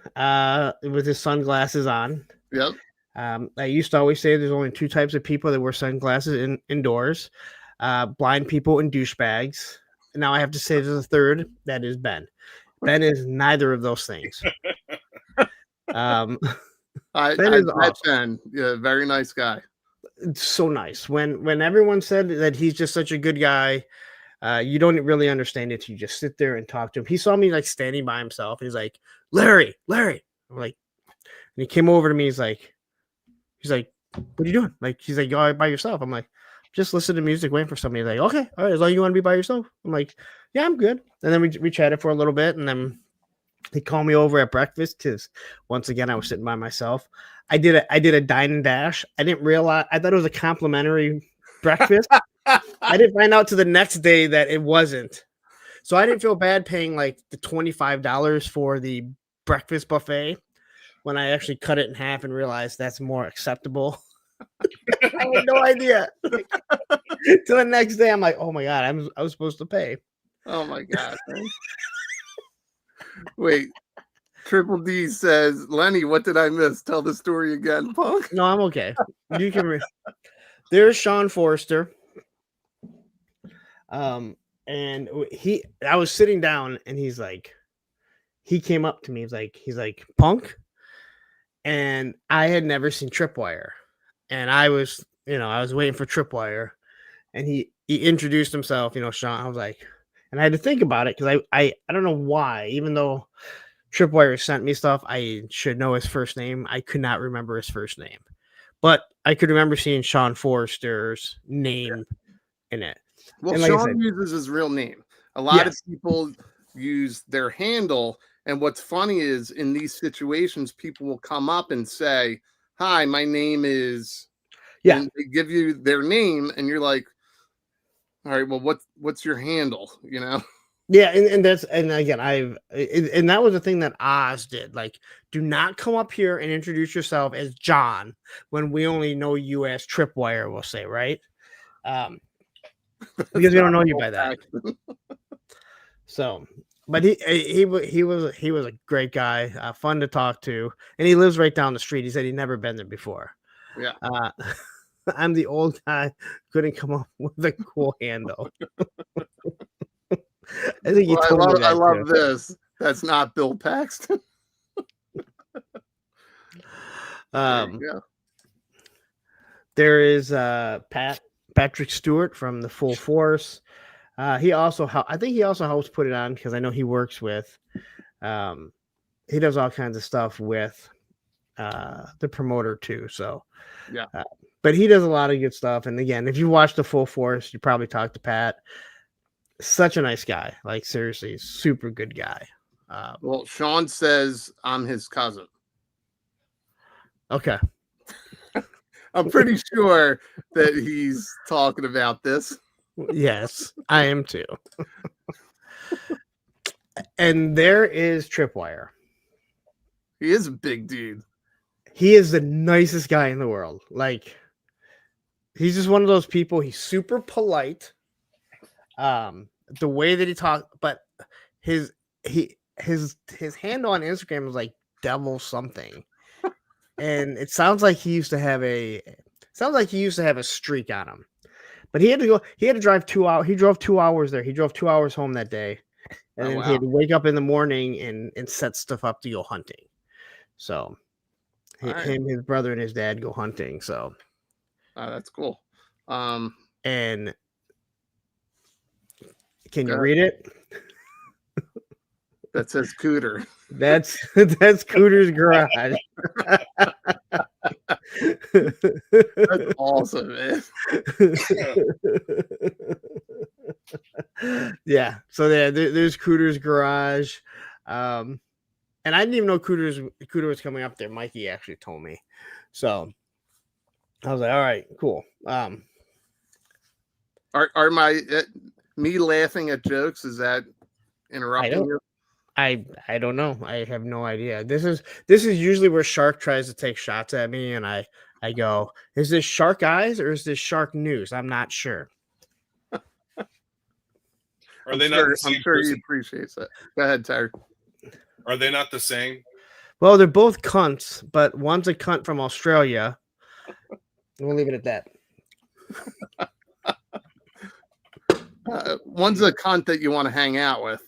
with his sunglasses on.
Yep.
I used to always say there's only 2 types of people that wear sunglasses indoors. Blind people and douchebags. And now I have to say there's a third. That is Ben. Ben is neither of those things.
I met Ben. Yeah, very nice guy.
It's so nice. When everyone said that he's just such a good guy, you don't really understand it. You just sit there and talk to him. He saw me like standing by himself. And he's like, Larry. I'm like, and he came over to me. He's like, what are you doing? Like, he's like, you by yourself? I'm like, just listen to music, waiting for somebody. He's like, okay, all right, as long as you want to be by yourself. I'm like, yeah, I'm good. And then we chatted for a little bit, and then he called me over at breakfast because once again I was sitting by myself. I did a dine and dash. I didn't realize. I thought it was a complimentary breakfast. I didn't find out to the next day that it wasn't. So I didn't feel bad paying like the $25 for the breakfast buffet when I actually cut it in half and realized that's more acceptable. I had no idea. Till the next day, I'm like, oh my god, I was supposed to pay.
Oh my god. Wait, Triple D says, Lenny, what did I miss? Tell the story again, punk.
No, I'm okay. You can. There's Sean Forrester. And I was sitting down, and he came up to me. He's like, Punk, and I had never seen Tripwire, and I was waiting for Tripwire, and he introduced himself. Sean. I was like. And I had to think about it because I don't know why, even though Tripwire sent me stuff, I should know his first name. I could not remember his first name. but I could remember seeing Sean Forrester's name in it.
Well,
And like I
Sean
said-
uses his real name. A lot of
Yes.
people use their handle. And what's funny is in these situations, people will come up and say, "Hi, my name is,"
Yeah.
and they give you their name, and you're like, "All right, well, what's your handle?" You know?
Yeah, and that's and again, and that was the thing that Oz did. Like, do not come up here and introduce yourself as John when we only know you as Tripwire. We'll say, right? Because we don't know you by that. So, but he was a great guy, fun to talk to, and he lives right down the street. He said he'd never been there before.
Yeah.
I'm the old guy, couldn't come up with a cool handle. I think he told me that
I love
too.
this. That's not Bill Paxton. There you go.
There is Patrick Stewart from the Full Force. He also I think he also helps put it on because I know he works with he does all kinds of stuff with the promoter too. So
Yeah.
But he does a lot of good stuff. And again, if you watch the Full Force, you probably talk to Pat. Such a nice guy. Like seriously, super good guy.
Well, Sean says I'm his cousin.
Okay.
I'm pretty sure that he's talking about this.
Yes, I am too. And there is Tripwire.
He is a big dude.
He is the nicest guy in the world. Like, he's just one of those people. He's super polite. The way that he talks, but his handle on Instagram is like devil something, and it sounds like he used to have a streak on him. But he had to drive 2 hours. He drove 2 hours there. He drove 2 hours home that day. And then he had to wake up in the morning and set stuff up to go hunting. So him, his brother, and his dad go hunting. So
that's cool.
And can you read it?
That says Cooter.
That's Cooter's garage.
That's awesome, man.
Yeah. So there's Cooter's garage. And I didn't even know Cooter was coming up there. Mikey actually told me. So I was like, all right, cool.
Are my me laughing at jokes, is that interrupting you?
I don't know. I have no idea. This is usually where Shark tries to take shots at me, and I go, is this Shark Eyes or is this Shark News? I'm not sure.
Are they not?
I'm sure he appreciates that. Go ahead, Terry.
Are they not the same?
Well, they're both cunts, but one's a cunt from Australia. We'll leave it at that.
One's a cunt that you want to hang out with.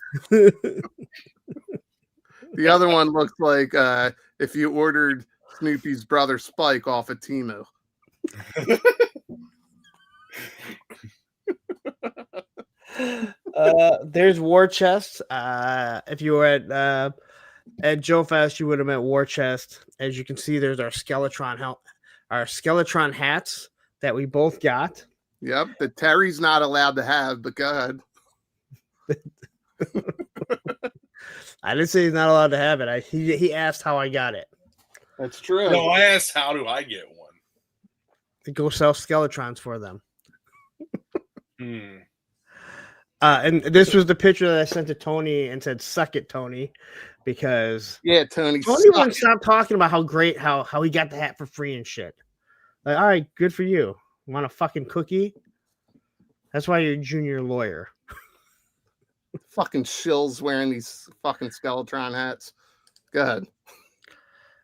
The other one looks like if you ordered Snoopy's brother Spike off of Temu.
There's War Chest. If you were at Joe Fest, you would have met War Chest. As you can see, there's our Skeletron hats that we both got.
Yep, that Terry's not allowed to have, but go ahead.
I didn't say he's not allowed to have it. He asked how I got it.
That's true.
No, I asked, how do I get one?
To go sell Skeletrons for them.
Hmm.
And this was the picture that I sent to Tony and said, "Suck it, Tony," because
Tony
wouldn't stop talking about how great how he got the hat for free and shit. Like, all right, good for you. Want a fucking cookie? That's why you're a junior lawyer.
Fucking shills wearing these fucking Skeletron hats. Go ahead.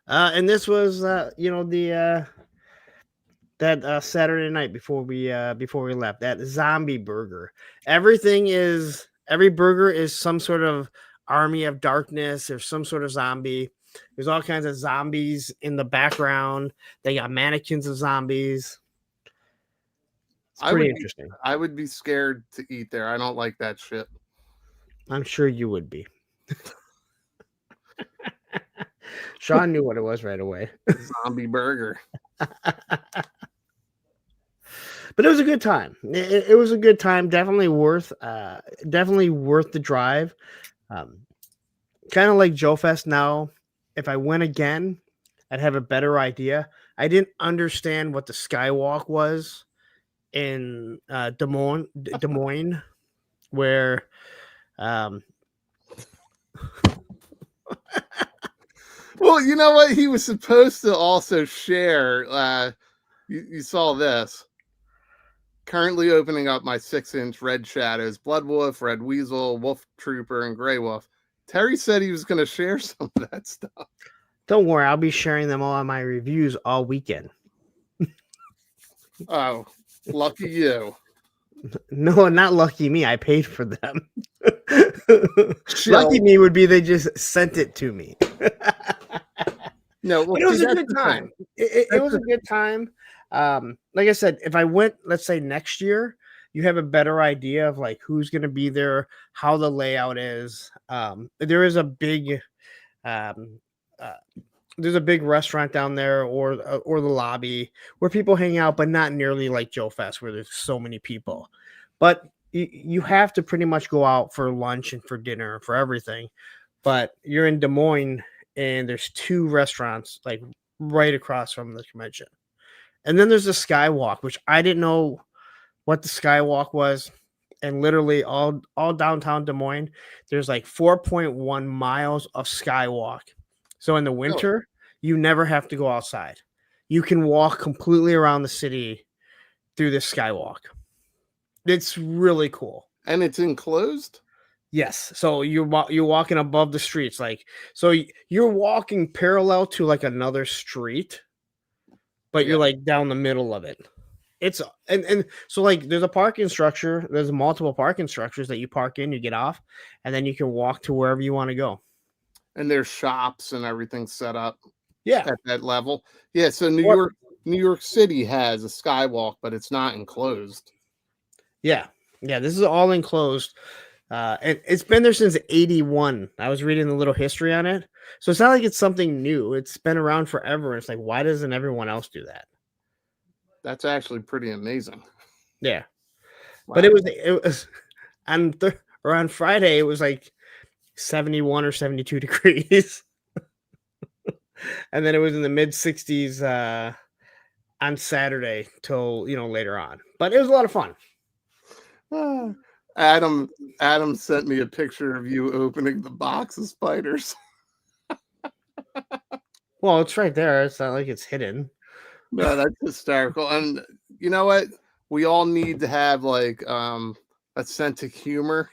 And this was that Saturday night before we left, that zombie burger. Every burger is some sort of army of darkness or some sort of zombie. There's all kinds of zombies in the background. They got mannequins of zombies. It's pretty interesting.
I would be scared to eat there. I don't like that shit.
I'm sure you would be. Sean knew what it was right away.
Zombie burger.
But it was a good time. It was a good time. Definitely worth the drive. Kind of like Joe Fest now. If I went again, I'd have a better idea. I didn't understand what the Skywalk was in Des Moines, where
Well, you know what? He was supposed to also share. You saw this. Currently opening up my 6-inch Red Shadows, Blood Wolf, Red Weasel, Wolf Trooper, and Grey Wolf. Terry said he was going to share some of that stuff.
don't worry, I'll be sharing them all on my reviews all weekend.
Oh, lucky you.
No, not lucky me. I paid for them. Lucky me would be they just sent it to me.
No, well,
But it was
see,
a
that's
good
the
time.
thing.
It was a good time. Like I said, if I went, let's say next year, you have a better idea of like who's going to be there, how the layout is. There is a big, there's a big restaurant down there, or the lobby where people hang out, but not nearly like Joe Fest where there's so many people. But you have to pretty much go out for lunch and for dinner and for everything. But you're in Des Moines, and there's 2 restaurants like right across from the convention. And then there's the Skywalk, which I didn't know what the Skywalk was. And literally all downtown Des Moines, there's like 4.1 miles of Skywalk. So in the winter, you never have to go outside. You can walk completely around the city through this Skywalk. It's really cool.
And it's enclosed?
Yes. So you're walking above the streets, like, so you're walking parallel to like another street, but you're like down the middle of it. It's and so like there's a parking structure. There's multiple parking structures that you park in, you get off, and then you can walk to wherever you want to go.
And there's shops and everything set up
Yeah.
at that level. Yeah. So New York City has a Skywalk, but it's not enclosed.
Yeah. This is all enclosed. And it's been there since 81. I was reading the little history on it. So it's not like it's something new. It's been around forever. It's like, why doesn't everyone else do that?
That's actually pretty amazing.
Yeah.
Wow.
But it was on Friday, it was like 71 or 72 degrees. And then it was in the mid 60s on Saturday till, later on. But it was a lot of fun.
Adam sent me a picture of you opening the box of spiders.
Well, it's right there. It's not like it's hidden.
No, that's hysterical. And you know what? We all need to have like a sense of humor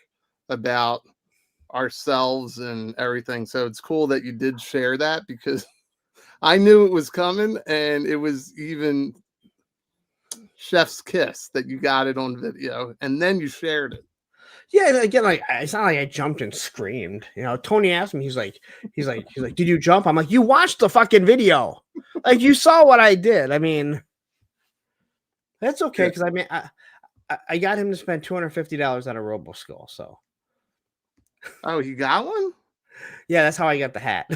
about ourselves and everything. So it's cool that you did share that, because I knew it was coming, and it was even chef's kiss that you got it on video and then you shared it.
Yeah, and again, like, it's not like I jumped and screamed. Tony asked me, he's like, did you jump? I'm like, you watched the fucking video. Like, you saw what I did. I mean, that's okay, because I mean, I got him to spend $250 on a RoboSkull. So,
oh, he got one?
Yeah, that's how I got the hat.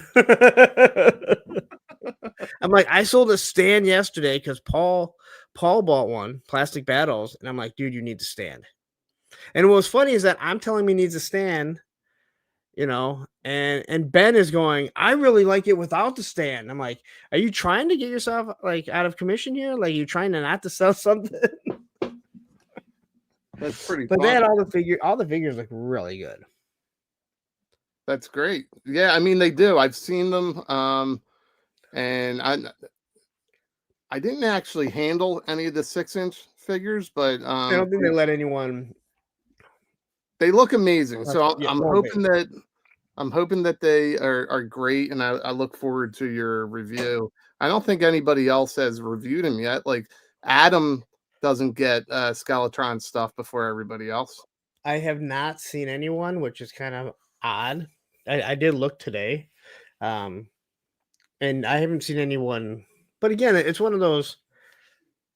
I'm like, I sold a stand yesterday because Paul bought one, Plastic Battles, and I'm like, dude, you need to stand. And what was funny is that I'm telling him he needs a stand, and Ben is going, I really like it without the stand. I'm like, are you trying to get yourself like out of commission here? Like, you trying to not to sell something?
That's pretty
But
fun.
they had all the figures look really good.
That's great. Yeah, I mean, they do. I've seen them. And I didn't actually handle any of the 6-inch figures, but
I don't think they let anyone.
They look amazing. So
Yeah,
I'm hoping that they are great, and I look forward to your review. I don't think anybody else has reviewed him yet. Like, Adam doesn't get Skeletron stuff before everybody else.
I have not seen anyone, which is kind of odd. I did look today, and I haven't seen anyone. But again, it's one of those,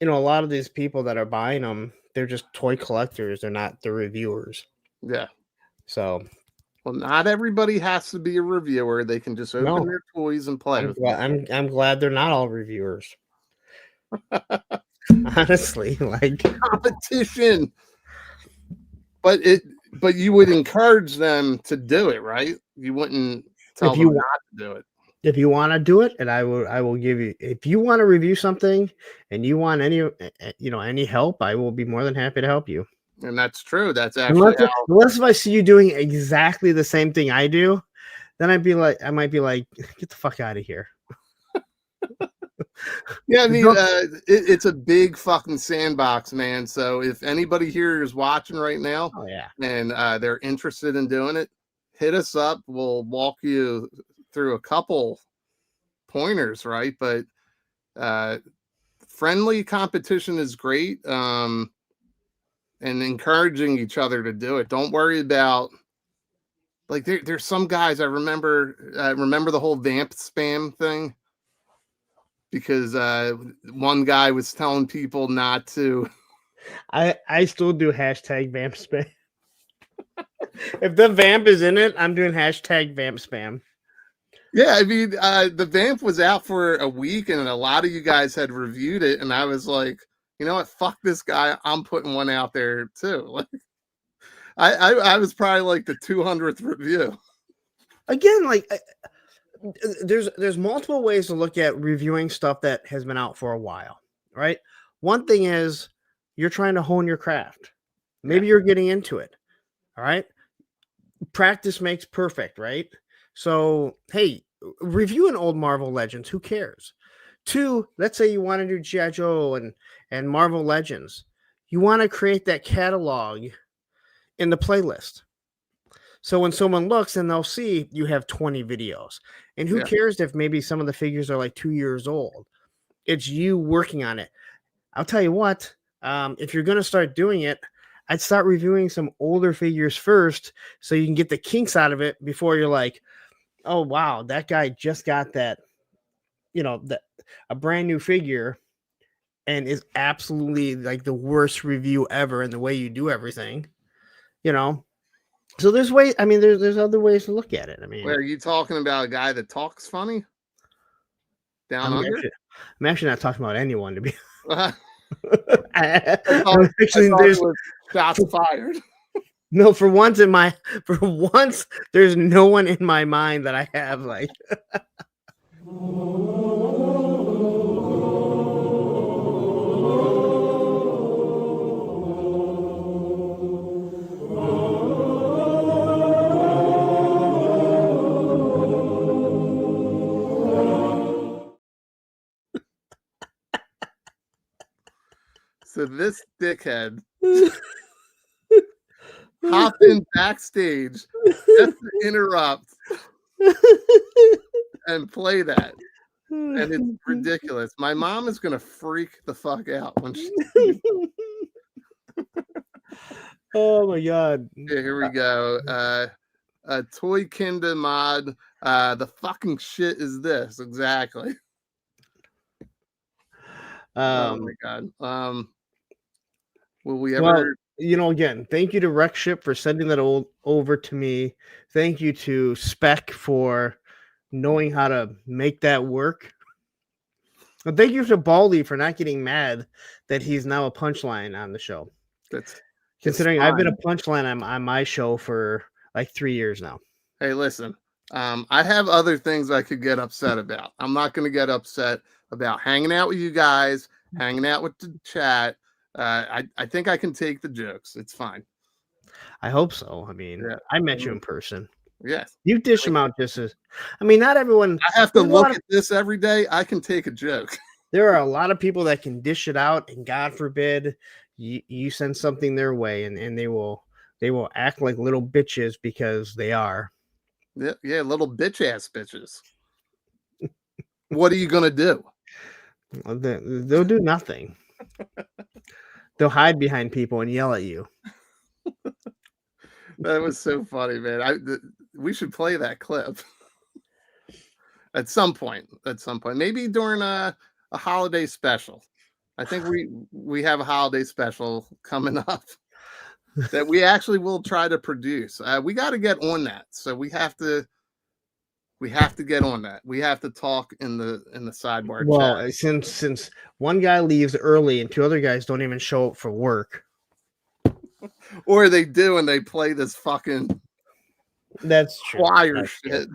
a lot of these people that are buying them, they're just toy collectors. They're not the reviewers.
Yeah.
So,
well, not everybody has to be a reviewer. They can just open their toys and play with them.
I'm glad they're not all reviewers. Honestly, like
Competition. But you would encourage them to do it, right? You wouldn't tell
if
them
you
not to do it.
if you want to do it, and I will give you, if you want to review something and you want any any help, I will be more than happy to help you.
And that's true. That's actually
Unless if I see you doing exactly the same thing I do, then I might be like, get the fuck out of here.
yeah, I mean, it's a big fucking sandbox, man. So if anybody here is watching right now,
Oh yeah,
and they're interested in doing it, hit us up. We'll walk you through a couple pointers, right? But friendly competition is great, and encouraging each other to do it. Don't worry about, like, there's some guys I remember the whole vamp spam thing, because one guy was telling people not to.
I still do hashtag vamp spam. If the vamp is in it, I'm doing hashtag vamp spam.
Yeah, I mean, the vamp was out for a week, and a lot of you guys had reviewed it, and I was like, you know what? Fuck this guy. I'm putting one out there too. Like, I was probably like the 200th review.
Again, like there's multiple ways to look at reviewing stuff that has been out for a while, right? One thing is you're trying to hone your craft. Maybe you're getting into it. All right. Practice makes perfect, right? So, hey, review an old Marvel Legends. Who cares? Two, let's say you want to do G.I. Joe and Marvel Legends. You want to create that catalog in the playlist. So when someone looks and they'll see you have 20 videos. And who cares if maybe some of the figures are like 2 years old? It's you working on it. I'll tell you what, if you're going to start doing it, I'd start reviewing some older figures first so you can get the kinks out of it before you're like, oh, wow, that guy just got that, a brand new figure and is absolutely like the worst review ever in the way you do everything, So there's ways. I mean, there's other ways to look at it. I mean,
Wait, are you talking about a guy that talks funny? Down under?
I'm actually not talking about anyone, to be.
Actually, there's shots fired.
No, for once, there's no one in my mind that I have like.
So this dickhead hopped in backstage just to interrupt and play that. And it's ridiculous. My mom is going to freak the fuck out when she
Oh my god.
Yeah, here we go. Toy Kinda mod. The fucking shit is this exactly. Oh my god. Will we ever?
Well, again, thank you to Rexship for sending that over to me. Thank you to Spec for knowing how to make that work. And thank you to Baldy for not getting mad that he's now a punchline on the show. Considering I've been a punchline on my show for like 3 years now.
Hey, listen, I have other things I could get upset about. I'm not going to get upset about hanging out with you guys, hanging out with the chat. I think I can take the jokes. It's fine.
I hope so. I mean, I met you in person.
Yes.
You dish them out just as, I mean, not everyone.
I have to look at this every day. I can take a joke.
There are a lot of people that can dish it out, and God forbid you send something their way and they will act like little bitches because they are.
Yeah, little bitch ass bitches. What are you going to do?
They'll do nothing. They'll hide behind people and yell at you.
That was so funny, man. We should play that clip at some point. Maybe during a holiday special. I think we have a holiday special coming up that we actually will try to produce. We got to get on that. So we have to We have to get on that. We have to talk in the sidebar
Well,
chat.
since one guy leaves early and two other guys don't even show up for work.
Or they do and they play this fucking
That's true.
choir
That's
shit.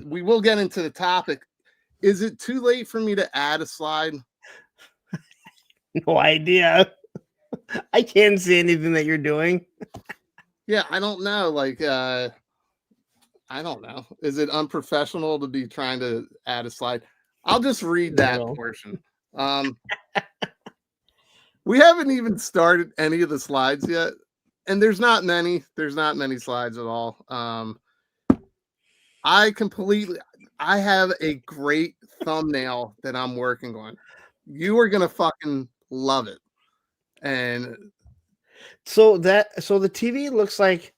We will get into the topic. Is it too late for me to add a slide?
No idea. I can't see anything that you're doing.
Yeah, I don't know. Like, I don't know. Is it unprofessional to be trying to add a slide? I'll just read that
No.
portion. We haven't even started any of the slides yet, and there's not many. There's not many slides at all. I have a great thumbnail that I'm working on. You are gonna fucking love it. And
So the TV looks like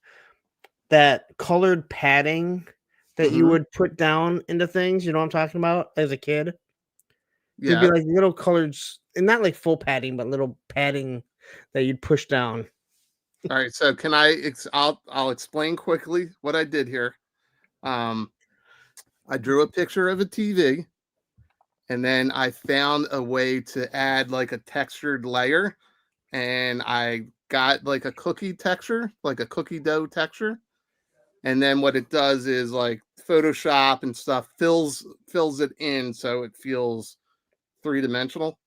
that colored padding that you
Mhm.
would put down into things. You know what I'm talking about? As a kid, it'd
yeah,
be like little colored, and not like full padding, but little padding that you'd push down.
all right. So can I'll explain quickly what I did here. I drew a picture of a TV, and then I found a way to add like a textured layer, and I got like a cookie texture, like a cookie dough texture. And then what it does is like Photoshop and stuff fills it in so it feels three-dimensional.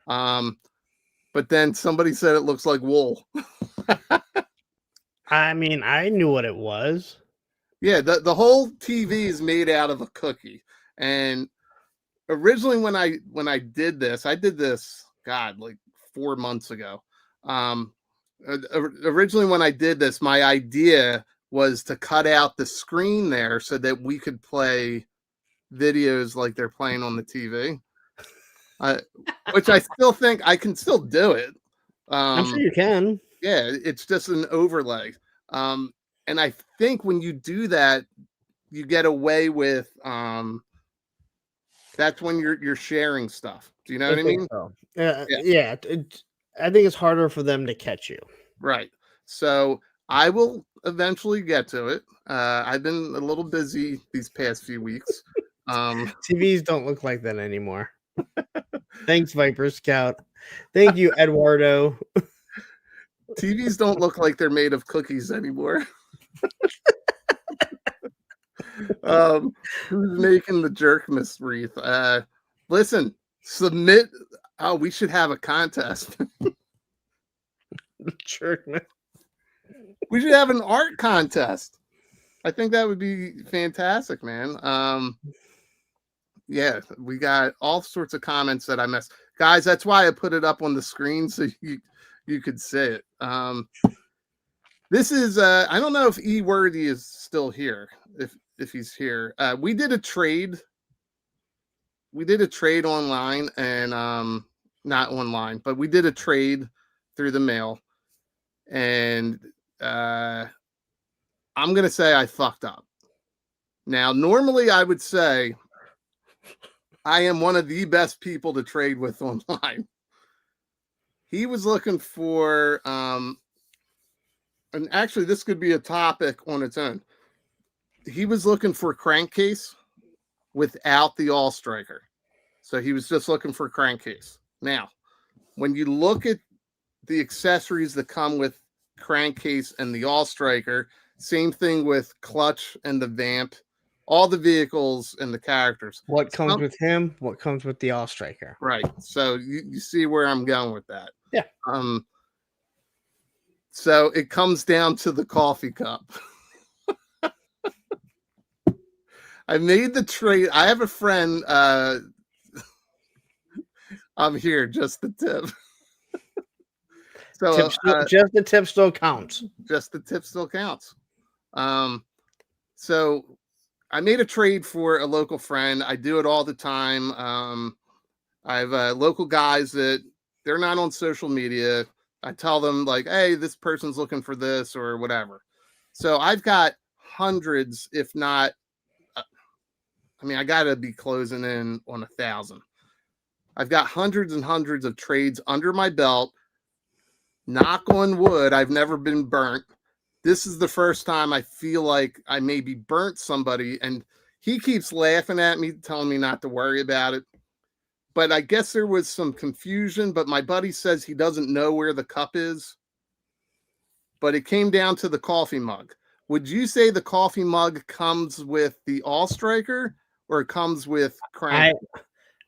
But then somebody said it looks like wool.
I mean, I knew what it was.
Yeah, the whole TV is made out of a cookie. And originally when I did this, God, like 4 months ago. Originally when I did this, my idea was to cut out the screen there so that we could play videos like they're playing on the TV. Which I still think I can still do it.
I'm sure you can.
Yeah, it's just an overlay. And I think when you do that, you get away with that's when you're sharing stuff. Do you know what I mean?
So.
Yeah.
Yeah. I think it's harder for them to catch you.
Right. So I will eventually get to it. I've been a little busy these past few weeks.
TVs don't look like that anymore. Thanks, Viper Scout. Thank you, Eduardo.
TVs don't look like they're made of cookies anymore. Who's making the Jerkmas wreath? Listen, submit. Oh, we should have a contest.
Jerkmas.
We should have an art contest. I think that would be fantastic, man. Yeah, we got all sorts of comments that I missed. Guys, that's why I put it up on the screen so you could see it. This is I don't know if E Worthy is still here. If he's here. We did a trade. We did a trade online and not online, but we did a trade through the mail. And I'm gonna say I fucked up. Now, normally I would say I am one of the best people to trade with online. He was looking for and actually this could be a topic on its own. He was looking for crankcase without the all striker. So he was just looking for crankcase. Now, when you look at the accessories that come with crankcase and the all striker, same thing with clutch and the vamp, all the vehicles and the characters.
What comes with him? What comes with the all striker?
Right. So you see where I'm going with that.
Yeah.
So it comes down to the coffee cup. I made the trade. I have a friend. I'm here, just the tip. So
just the tip still counts.
Just the tip still counts. So I made a trade for a local friend. I do it all the time. I have local guys that they're not on social media. I tell them like, hey, this person's looking for this or whatever. So I've got hundreds, if not, I got to be closing in on 1,000. I've got hundreds and hundreds of trades under my belt. Knock on wood, I've never been burnt. this is the first time I feel like I maybe burnt somebody, and he keeps laughing at me, telling me not to worry about it. But I guess there was some confusion, but my buddy says he doesn't know where the cup is. But it came down to the coffee mug. Would you say the coffee mug comes with the All Striker, or it comes with Crank?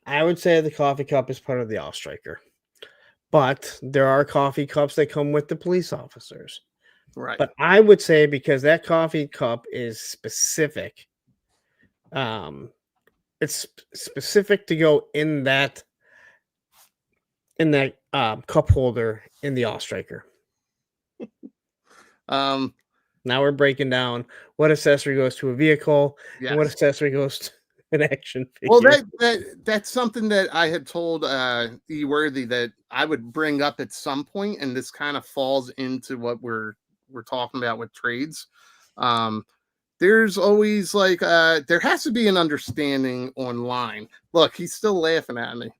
I would say the coffee cup is part of the All Striker. But there are coffee cups that come with the police officers.
Right.
But I would say because that coffee cup is specific, it's specific to go in that cup holder in the All Striker. Now we're breaking down what accessory goes to a vehicle and what accessory goes to an action figure.
Well, that's something that I had told E. Worthy that I would bring up at some point, and this kind of falls into what we're talking about with trades. There's always like there has to be an understanding online. Look, he's still laughing at me.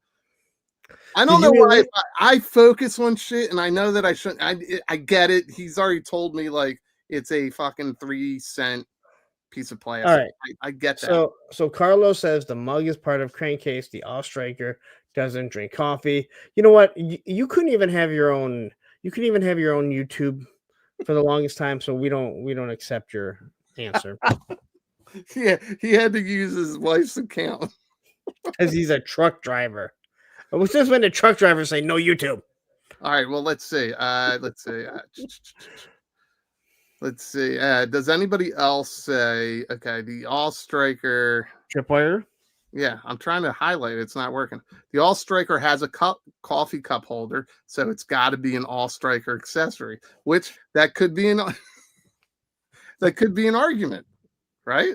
I don't know why I focus on shit, and I know that I shouldn't. I get it. He's already told me like it's a fucking 3-cent piece of plastic.
All right.
I get that.
So Carlos says the mug is part of Crankcase. The All Striker doesn't drink coffee. You know what? You couldn't even have your own. You couldn't even have your own YouTube for the longest time. So we don't accept your answer.
Yeah, he had to use his wife's account
because he's a truck driver. What's this when the truck drivers say no YouTube?
All right. Well, let's see. Let's see. Does anybody else say, okay, the All Striker
tripwire?
Yeah, I'm trying to highlight it. It's not working. The All Striker has a coffee cup holder, so it's got to be an All Striker accessory, which that could be an argument, right?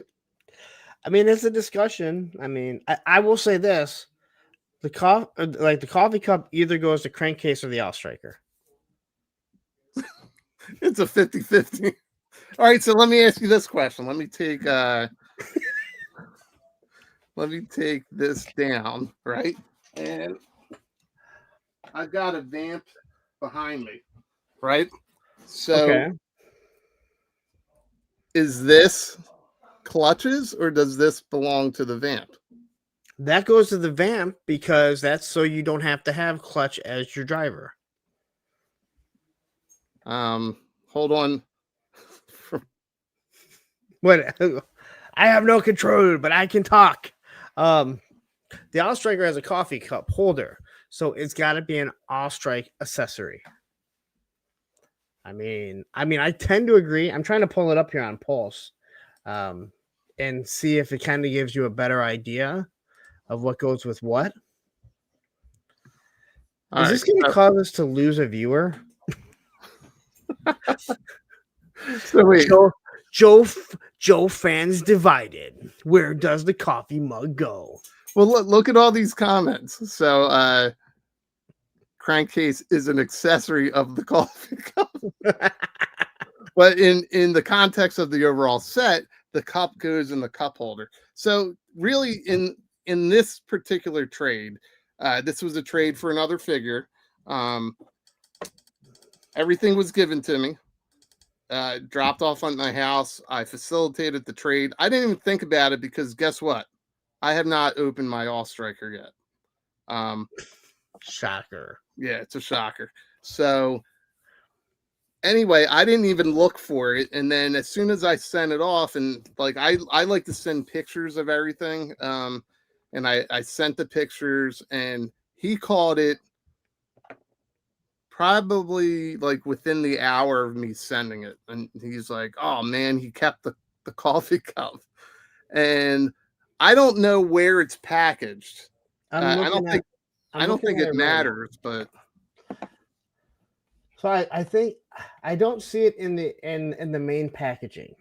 I mean, it's a discussion. I mean, I will say this. The coffee cup either goes to Crankcase or the All Striker.
It's a 50-50. All right, so let me ask you this question. Let me take this down, right? And I've got a vamp behind me, right? So is this clutches or does this belong to the vamp?
That goes to the vamp because that's so you don't have to have clutch as your driver.
Hold on.
What? I have no control, but I can talk. The All Striker has a coffee cup holder, so it's got to be an All Strike accessory. I mean, I tend to agree. I'm trying to pull it up here on Pulse, and see if it kind of gives you a better idea of what goes with what. Is this going to cause us to lose a viewer?
So wait,
Joe fans divided. Where does the coffee mug go?
Well, look at all these comments. So, Crankcase is an accessory of the coffee cup. But in the context of the overall set, the cup goes in the cup holder. So really, in this particular trade, this was a trade for another figure. Everything was given to me, dropped off at my house. I facilitated the trade. I didn't even think about it because guess what? I have not opened my All Striker yet.
Shocker.
Yeah, it's a shocker. So anyway, I didn't even look for it. And then as soon as I sent it off, and like I like to send pictures of everything. And I sent the pictures and he called it probably like within the hour of me sending it. And he's like, oh man, he kept the coffee cup. And I don't know where it's packaged. I don't think it matters, but
so I think I don't see it in the main packaging.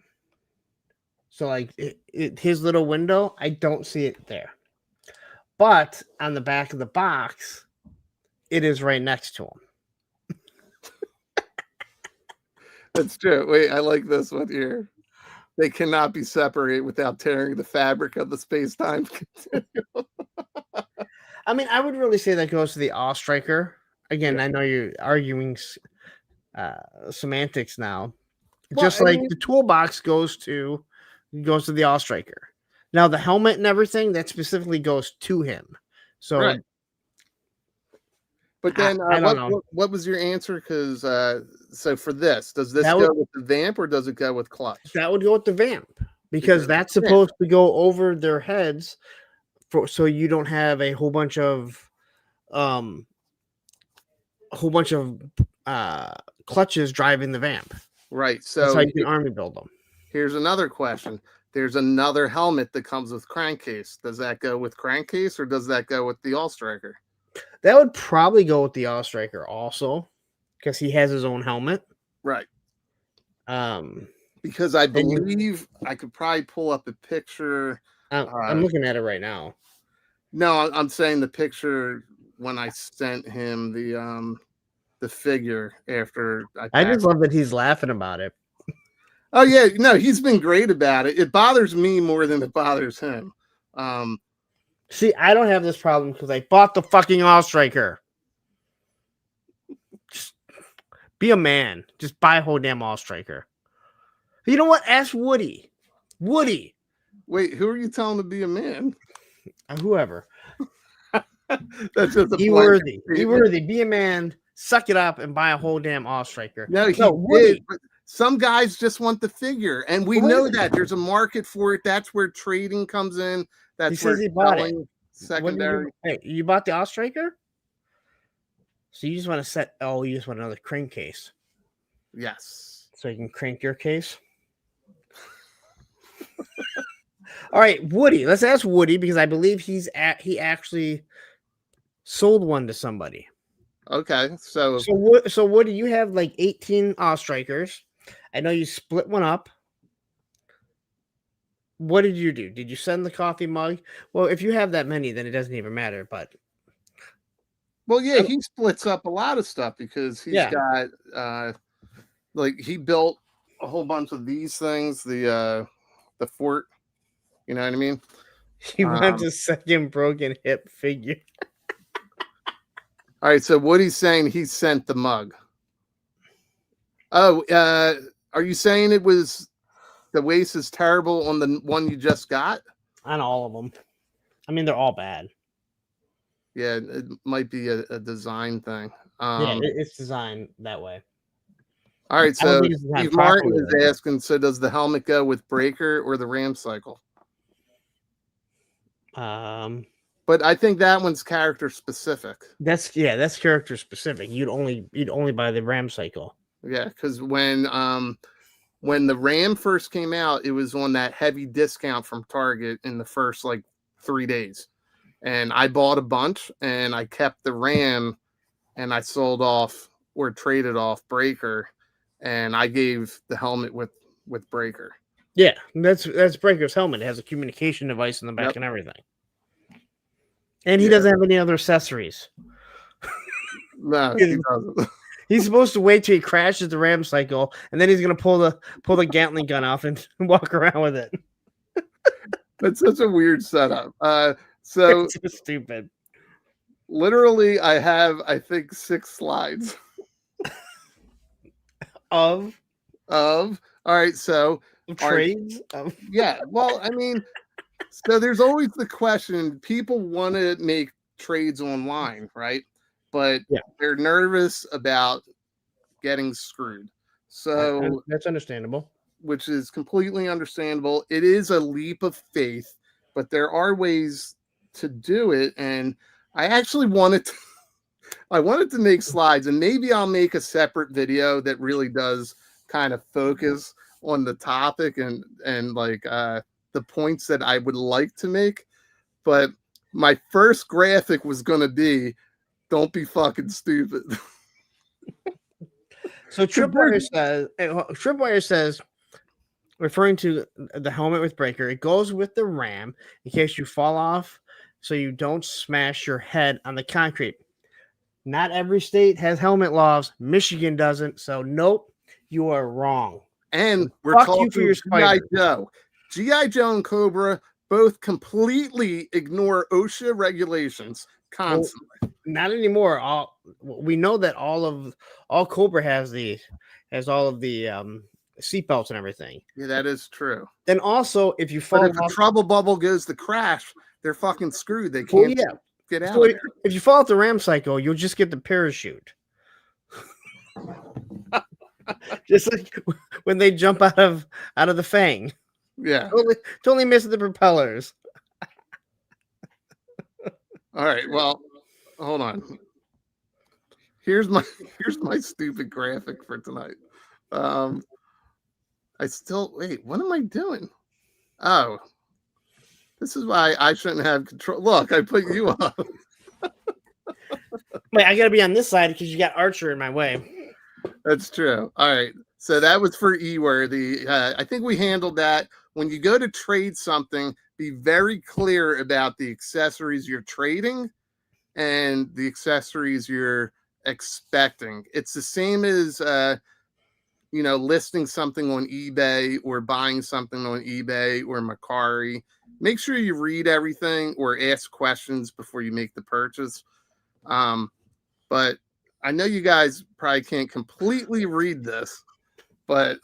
So like his little window, I don't see it there. But on the back of the box, it is right next to him.
That's true. Wait, I like this one here. They cannot be separated without tearing the fabric of the space-time continuum.
I mean, I would really say that goes to the All Striker. Again, yeah. I know you're arguing semantics now. Just like the toolbox goes to the all striker. Now the helmet and everything that specifically goes to him. So,
right. But then,
I don't know.
what was your answer? Because so for this, does this
That
go with the vamp or does it go with clutch?
That would go with the vamp because that's supposed to go over their heads, so you don't have a whole bunch of clutches driving the vamp.
Right. So
that's how you can army build them.
Here's another question. There's another helmet that comes with crankcase. Does that go with crankcase or does that go with the all striker?
That would probably go with the all striker also, because he has his own helmet.
Right. Because I believe I could probably pull up a picture.
I'm looking at it right now.
No, I'm saying the picture when I sent him the figure after
I just love that he's laughing about it.
Oh yeah, no, he's been great about it. It bothers me more than it bothers him.
See, I don't have this problem because I bought the fucking all striker. Just be a man. Just buy a whole damn all striker. You know what? Ask Woody. Woody.
Wait, who are you telling to be a man?
Whoever.
That's just
be worthy. Be worthy. Be a man. Suck it up and buy a whole damn all striker.
No, Woody. But some guys just want the figure, and we know that there's a market for it. That's where trading comes in. That's where
he bought it.
Secondary.
You bought the all striker? So you just want to set? Oh, you just want another crankcase.
Yes.
So you can crank your case. All right, Woody. Let's ask Woody because I believe he actually sold one to somebody.
Okay, so
Woody, you have like 18 all strikers. I know you split one up. What did you do? Did you send the coffee mug? Well, if you have that many, then it doesn't even matter. But
well, yeah, he splits up a lot of stuff because he's got like he built a whole bunch of these things, the fort. You know what I mean?
He wants a second broken hip figure.
All right, so Woody's saying he sent the mug. Oh, are you saying it was the waist is terrible on the one you just got?
On all of them. I mean, they're all bad.
Yeah, it might be a design thing.
It's designed that way.
All right, so Steve Martin is asking, so does the helmet go with Breaker or the Ram Cycle? But I think that one's character specific.
That's character specific. You'd only buy the Ram Cycle.
Yeah, because when the Ram first came out, it was on that heavy discount from Target in the first like 3 days. And I bought a bunch and I kept the Ram and I sold off or traded off Breaker and I gave the helmet with Breaker.
Yeah, that's Breaker's helmet. It has a communication device in the back and everything. And he doesn't have any other accessories.
No, he doesn't.
He's supposed to wait till he crashes the Ram Cycle, and then he's gonna pull the Gatling gun off and walk around with it.
That's such a weird setup. So
it's so stupid.
Literally, I have I think 6 slides
of.
All right, so
trades.
Yeah, well, I mean, so there's always the question: people want to make trades online, right? But they're nervous about getting screwed. So
that's understandable.
Which is completely understandable. It is a leap of faith, but there are ways to do it. And I actually wanted to make slides, and maybe I'll make a separate video that really does kind of focus on the topic and like the points that I would like to make. But my first graphic was going to be, don't be fucking stupid.
So Tripwire says, referring to the helmet with Breaker, it goes with the Ram in case you fall off so you don't smash your head on the concrete. Not every state has helmet laws. Michigan doesn't. So nope, you are wrong.
And we're talking for your G.I. Joe. G.I. Joe and Cobra both completely ignore OSHA regulations constantly.
Well, not anymore. We know that all Cobra has all of the seatbelts and everything.
Yeah, that is true.
Then also, if you
But
fall
if a
off,
trouble bubble goes to crash, they're fucking screwed. They
well,
can't
yeah.
get out
So
of there.
if you fall off the ram cycle, you'll just get the parachute. Just like when they jump out of the fang.
Yeah.
Totally missing the propellers.
All right. Well, hold on. Here's my stupid graphic for tonight. Wait, what am I doing? Oh, this is why I shouldn't have control. Look, I put you up.
Wait, I gotta be on this side because you got Archer in my way.
That's true. All right. So that was for E-worthy. I think we handled that. When you go to trade something, be very clear about the accessories you're trading and the accessories you're expecting. It's the same as listing something on eBay or buying something on eBay or Mercari. Make sure you read everything or ask questions before you make the purchase. But I know you guys probably can't completely read this, but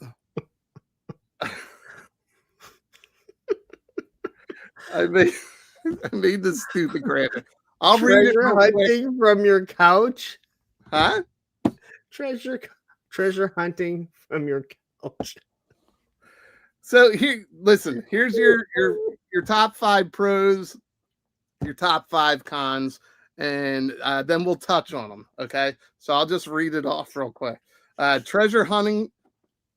I made this stupid graphic. I'll read it
Treasure
real quick.
hunting from your couch.
Huh?
Treasure hunting from your couch.
So here's your top 5 pros, your top 5 cons, and then we'll touch on them. Okay. So I'll just read it off real quick. Treasure hunting.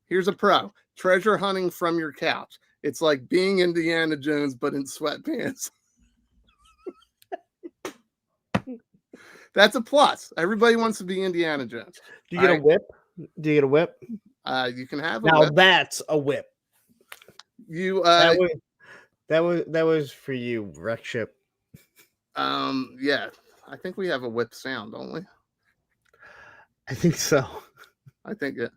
Here's a pro. Treasure hunting from your couch. It's like being Indiana Jones, but in sweatpants. That's a plus. Everybody wants to be Indiana Jones.
Do you get a whip? Do you get a whip?
You can have a
Now
whip.
that's a whip.
You
that was for you, Wreck Ship.
Yeah. I think we have a whip sound, don't we?
I think so.
I think it.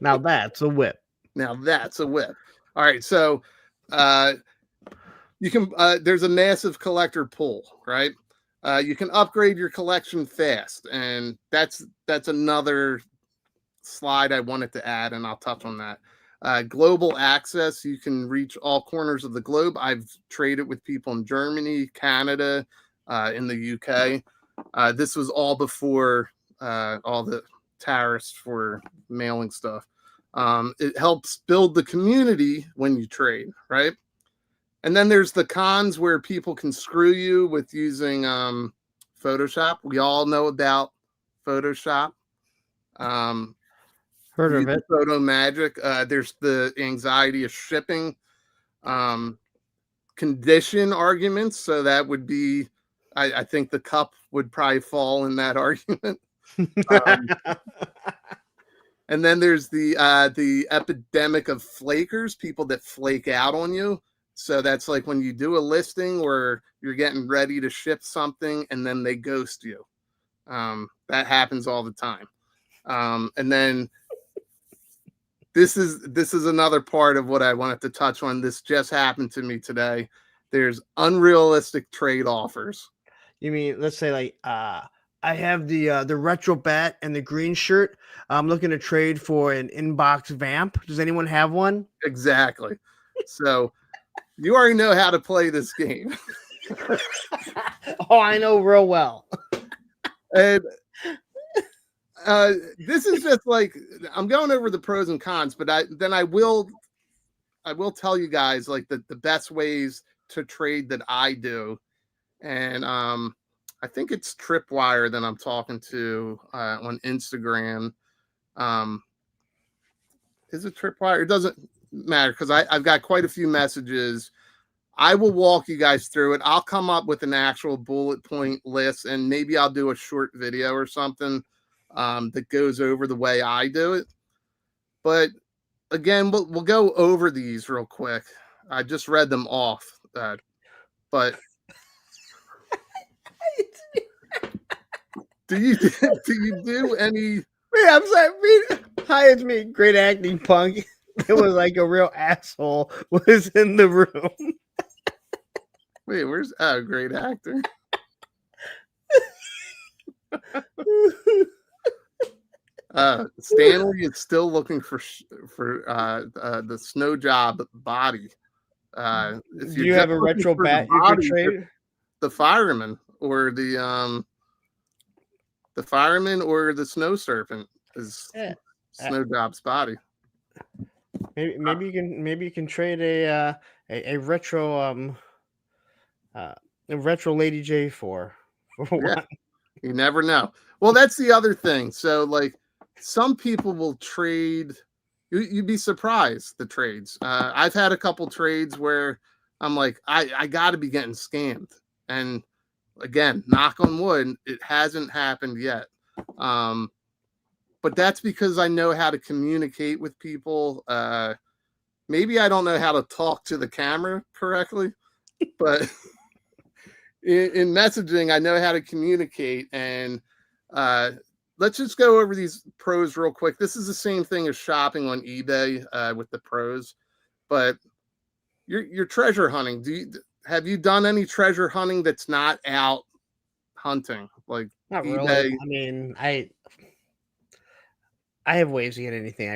Now that's a whip.
Now that's a whip. All right, so you can there's a massive collector pool, right? You can upgrade your collection fast, and that's another slide I wanted to add, and I'll touch on that. Global access, you can reach all corners of the globe. I've traded with people in Germany, Canada, in the UK. This was all before all the tariffs for mailing stuff. It helps build the community when you trade, right? And then there's the cons where people can screw you with using Photoshop. We all know about Photoshop.
Heard of it.
Photo magic. There's the anxiety of shipping. Condition arguments. So that would be, I think the cup would probably fall in that argument. And then there's the epidemic of flakers, people that flake out on you. So that's like when you do a listing where you're getting ready to ship something and then they ghost you. That happens all the time. And then this is another part of what I wanted to touch on. This just happened to me today. There's unrealistic trade offers.
You mean, let's say like I have the retro bat and the green shirt. I'm looking to trade for an inbox vamp. Does anyone have one?
Exactly. So you already know how to play this game.
Oh, I know real well.
And this is just like, I'm going over the pros and cons, but I will tell you guys like the best ways to trade that I do. And I think it's Tripwire that I'm talking to on Instagram. Is it Tripwire? It doesn't matter because I've got quite a few messages. I will walk you guys through it. I'll come up with an actual bullet point list, and maybe I'll do a short video or something that goes over the way I do it. But again, we'll go over these real quick. I just read them off, but do you do any?
Wait, I'm sorry. Hi, it's me. Great acting, Punk. It was like a real asshole was in the room.
Wait, where's great actor? Stanley is still looking for the snow job body. If
Do you have a retro bat you could trade?
The fireman or the snow serpent is snow job's body.
Maybe you can trade a retro Lady J for
Yeah.
one.
You never know. Well, that's the other thing. So, like, some people will trade. You'd be surprised the trades. I've had a couple trades where I'm like, I got to be getting scammed. And again, knock on wood, it hasn't happened yet. But that's because I know how to communicate with people. Maybe I don't know how to talk to the camera correctly, but in messaging, I know how to communicate. And let's just go over these pros real quick. This is the same thing as shopping on eBay with the pros, but you're treasure hunting. Have you done any treasure hunting that's not out hunting? Like
Not
eBay?
really. I mean, I have ways to get anything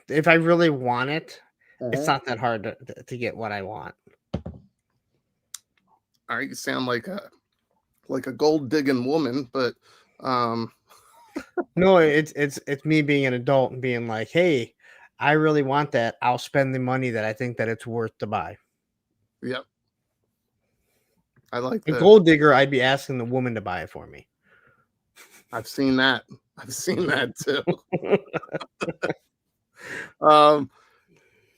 if I really want it, it's not that hard to get what I want.
All right, you sound like a gold digging woman, but
no, it's me being an adult and being like, hey, I really want that. I'll spend the money that I think that it's worth to buy.
Yep. I like
a
that.
gold digger. I'd be asking the woman to buy it for me.
I've seen that too. All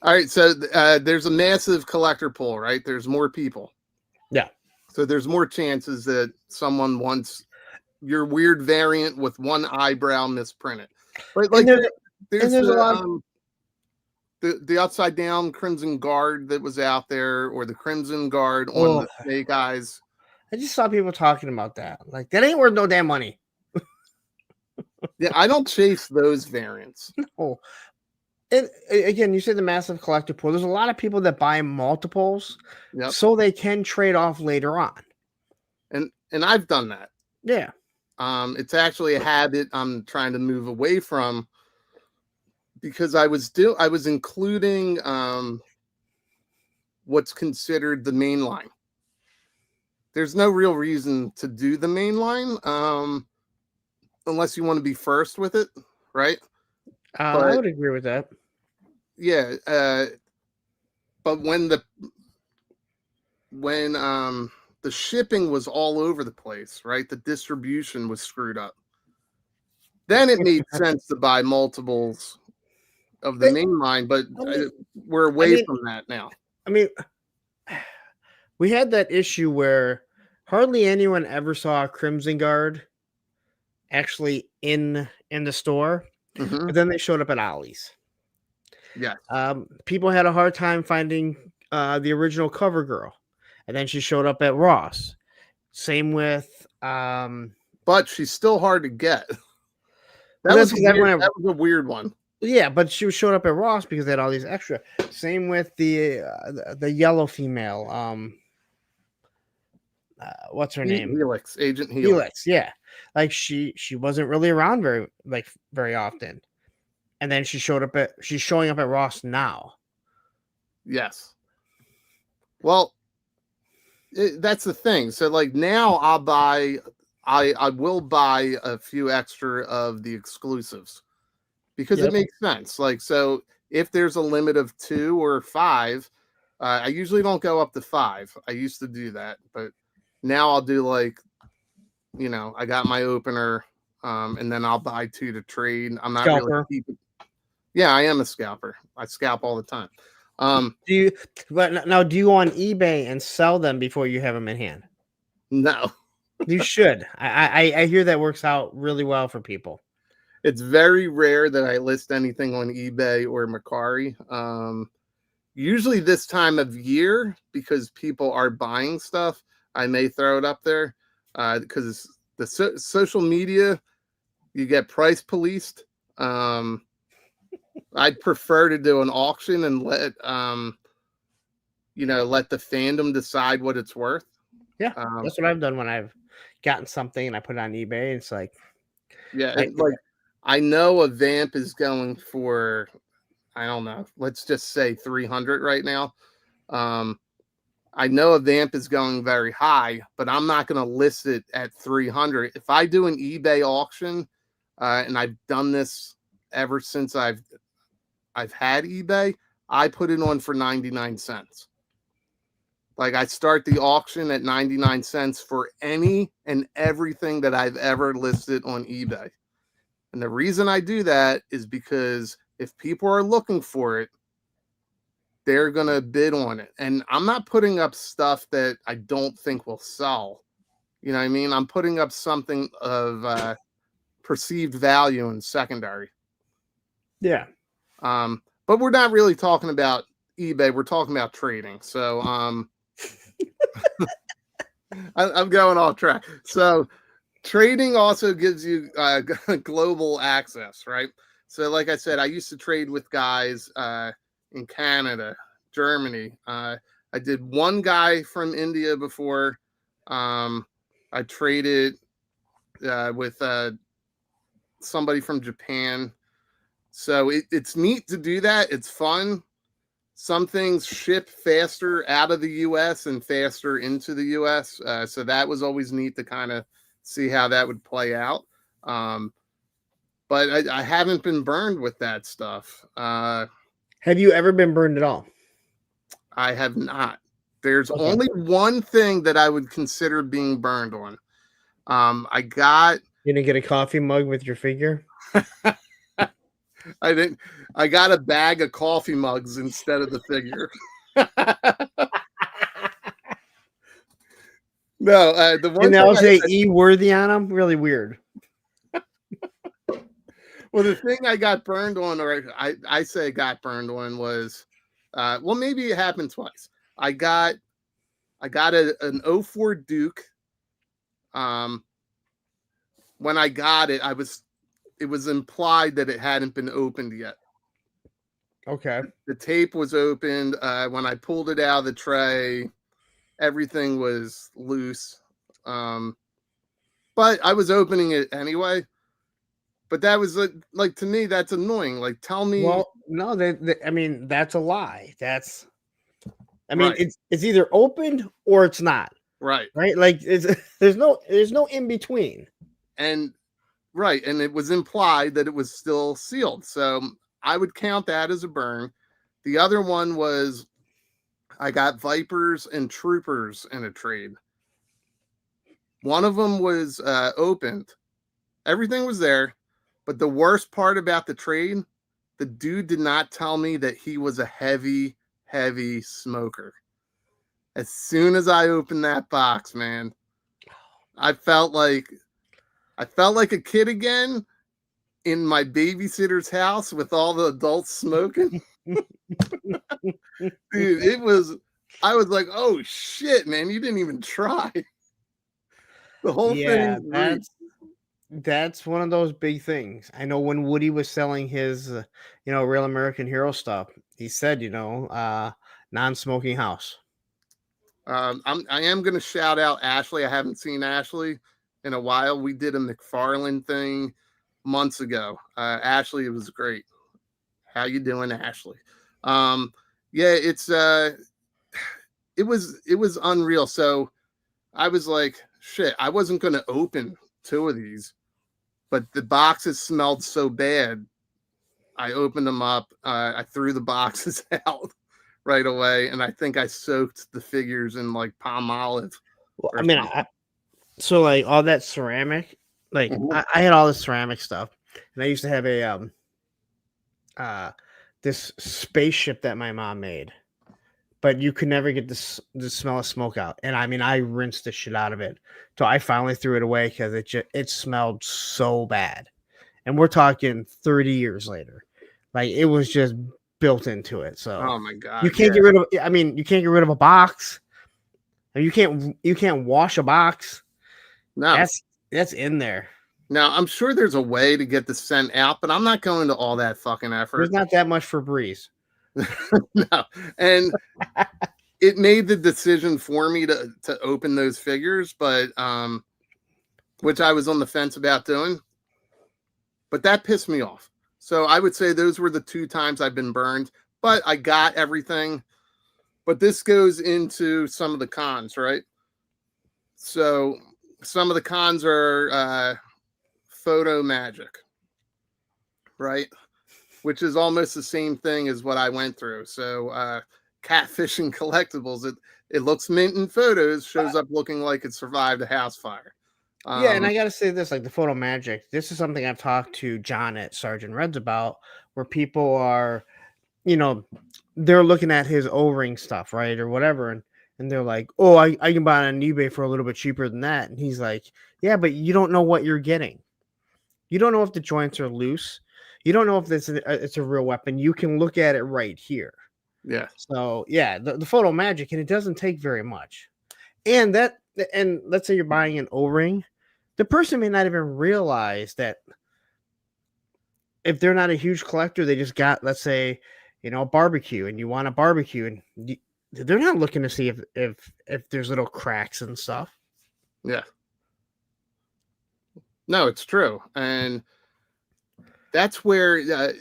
right, so there's a massive collector pool, right? There's more people.
Yeah.
So there's more chances that someone wants your weird variant with one eyebrow misprinted. But like there's
a lot
the upside down Crimson Guard that was out there, or the Crimson Guard on the snake eyes.
I just saw people talking about that. Like, that ain't worth no damn money.
Yeah, I don't chase those variants.
No. And again, you said the massive collector pool. There's a lot of people that buy multiples so they can trade off later on. And
I've done that.
Yeah.
It's actually a habit I'm trying to move away from, because I was including what's considered the main line. There's no real reason to do the main line unless you want to be first with it, right?
I would agree with that.
Yeah, but when the shipping was all over the place, right? The distribution was screwed up. Then it made sense to buy multiples of the main line, but we're away from that now.
I mean, we had that issue where hardly anyone ever saw a Crimson Guard actually in the store, but then they showed up at Ollie's.
Yeah.
People had a hard time finding the original Cover Girl, and then she showed up at Ross. Same with
but she's still hard to get. That was a weird one.
Yeah, but she showed up at Ross because they had all these extra. Same with the yellow female. What's her name?
Helix, Agent Helix.
Yeah, like she wasn't really around very often, and then she's showing up at Ross now.
Yes. Well, that's the thing. So like now I will buy a few extra of the exclusives because it makes sense. Like, so if there's a limit of 2 or 5, I usually don't go up to 5. I used to do that, but now I'll do like, I got my opener, and then I'll buy 2 to trade. I'm not really keeping. Yeah, I am a scalper. I scalp all the time.
Do you go on eBay and sell them before you have them in hand?
No.
You should. I hear that works out really well for people.
It's very rare that I list anything on eBay or Mercari. Usually this time of year, because people are buying stuff, I may throw it up there because the social media, you get price policed. I'd prefer to do an auction and let the fandom decide what it's worth.
Yeah, that's what I've done when I've gotten something and I put it on eBay. It's like,
yeah, I know a vamp is going for, I don't know, let's just say 300 right now. I know a vamp is going very high, but I'm not going to list it at 300. If I do an eBay auction, and I've done this ever since I've had eBay, I put it on for 99 cents. Like, I start the auction at 99 cents for any and everything that I've ever listed on eBay. And the reason I do that is because if people are looking for it, they're going to bid on it. And I'm not putting up stuff that I don't think will sell. You know what I mean? I'm putting up something of perceived value in secondary.
Yeah.
But we're not really talking about eBay. We're talking about trading. So I'm going off track. So trading also gives you global access, right? So like I said, I used to trade with guys in Canada, Germany. I did one guy from India before. I traded with somebody from Japan. So it's neat to do that. It's fun. Some things ship faster out of the U.S. and faster into the U.S. So that was always neat to kind of see how that would play out. But I haven't been burned with that stuff.
Have you ever been burned at all?
I have not. There's only one thing that I would consider being burned on.
You didn't get a coffee mug with your figure?
I didn't. I got a bag of coffee mugs instead of the figure. No, the one.
And they'll say E worthy on them. Really weird.
Well, the thing I got burned on, or I say got burned on, was, well, maybe it happened twice. I got an 04 Duke. When I got it, it was implied that it hadn't been opened yet.
Okay.
The tape was opened. When I pulled it out of the tray, everything was loose. But I was opening it anyway. But that was like to me, that's annoying. Like, tell me.
Well, no, I mean, that's a lie. I mean,
Right.
it's either opened or it's not.
Right.
Right. Like there's no in between.
And right. And it was implied that it was still sealed. So I would count that as a burn. The other one was I got Vipers and Troopers in a trade. One of them was opened. Everything was there. But the worst part about the trade, the dude did not tell me that he was a heavy, heavy smoker. As soon as I opened that box, man, I felt like a kid again in my babysitter's house with all the adults smoking. Dude, I was like, oh shit, man, you didn't even try. The whole thing.
That's one of those big things. I know when Woody was selling his, Real American Hero stuff, he said, non-smoking house.
I am going to shout out Ashley. I haven't seen Ashley in a while. We did a McFarlane thing months ago. Ashley, it was great. How you doing, Ashley? Yeah, it was unreal. So I was like, shit, I wasn't going to open 2 of these, but the boxes smelled so bad. I opened them up. I threw the boxes out right away, and I think I soaked the figures in like palm olive.
Well, I mean, so like all that ceramic, like I had all this ceramic stuff, and I used to have a this spaceship that my mom made, but you could never get the smell of smoke out. And I mean, I rinsed the shit out of it. So I finally threw it away because it smelled so bad. And we're talking 30 years later. Like, it was just built into it. So
oh my God.
You can't get rid of, I mean, you can't get rid of a box. You can't wash a box.
No.
That's in there.
Now, I'm sure there's a way to get the scent out, but I'm not going to all that fucking effort.
There's not that much Febreze.
No. And it made the decision for me to open those figures, but which I was on the fence about doing. but that pissed me off. So I would say those were the 2 times I've been burned, but I got everything. But this goes into some of the cons, right? So some of the cons are photo magic, right? Which is almost the same thing as what I went through. So catfishing collectibles, it looks mint in photos, shows up looking like it survived a house fire.
Yeah, and I gotta say this, like the photo magic, this is something I've talked to John at Sergeant Reds about, where people are, they're looking at his O-ring stuff, right, or whatever, and they're like, oh, I can buy it on eBay for a little bit cheaper than that. And he's like, yeah, but you don't know what you're getting. You don't know if the joints are loose. You don't know if it's a real weapon. You can look at it right here.
Yeah.
So yeah, the photo magic, and it doesn't take very much. And let's say you're buying an O-ring, the person may not even realize that if they're not a huge collector, they just got, let's say, a barbecue, and you want a barbecue, and they're not looking to see if there's little cracks and stuff.
Yeah. No, it's true. And that's where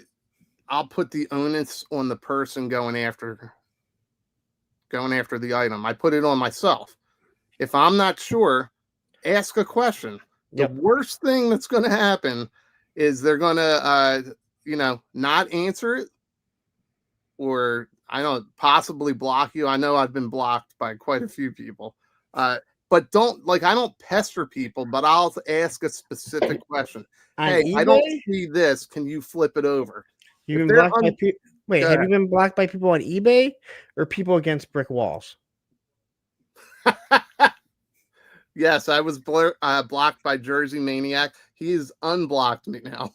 I'll put the onus on the person going after the item. I put it on myself. If I'm not sure, ask a question.
Yep.
The worst thing that's going to happen is they're going to, not answer it, or possibly block you. I know I've been blocked by quite a few people. But I don't pester people, but I'll ask a specific question. Hey,
eBay?
I don't see this. Can you flip it over?
You've been blocked by people. Wait,
Go
have
ahead.
you been blocked by people on eBay or people against brick walls?
Yes, I was blocked by Jersey Maniac. He's unblocked me now.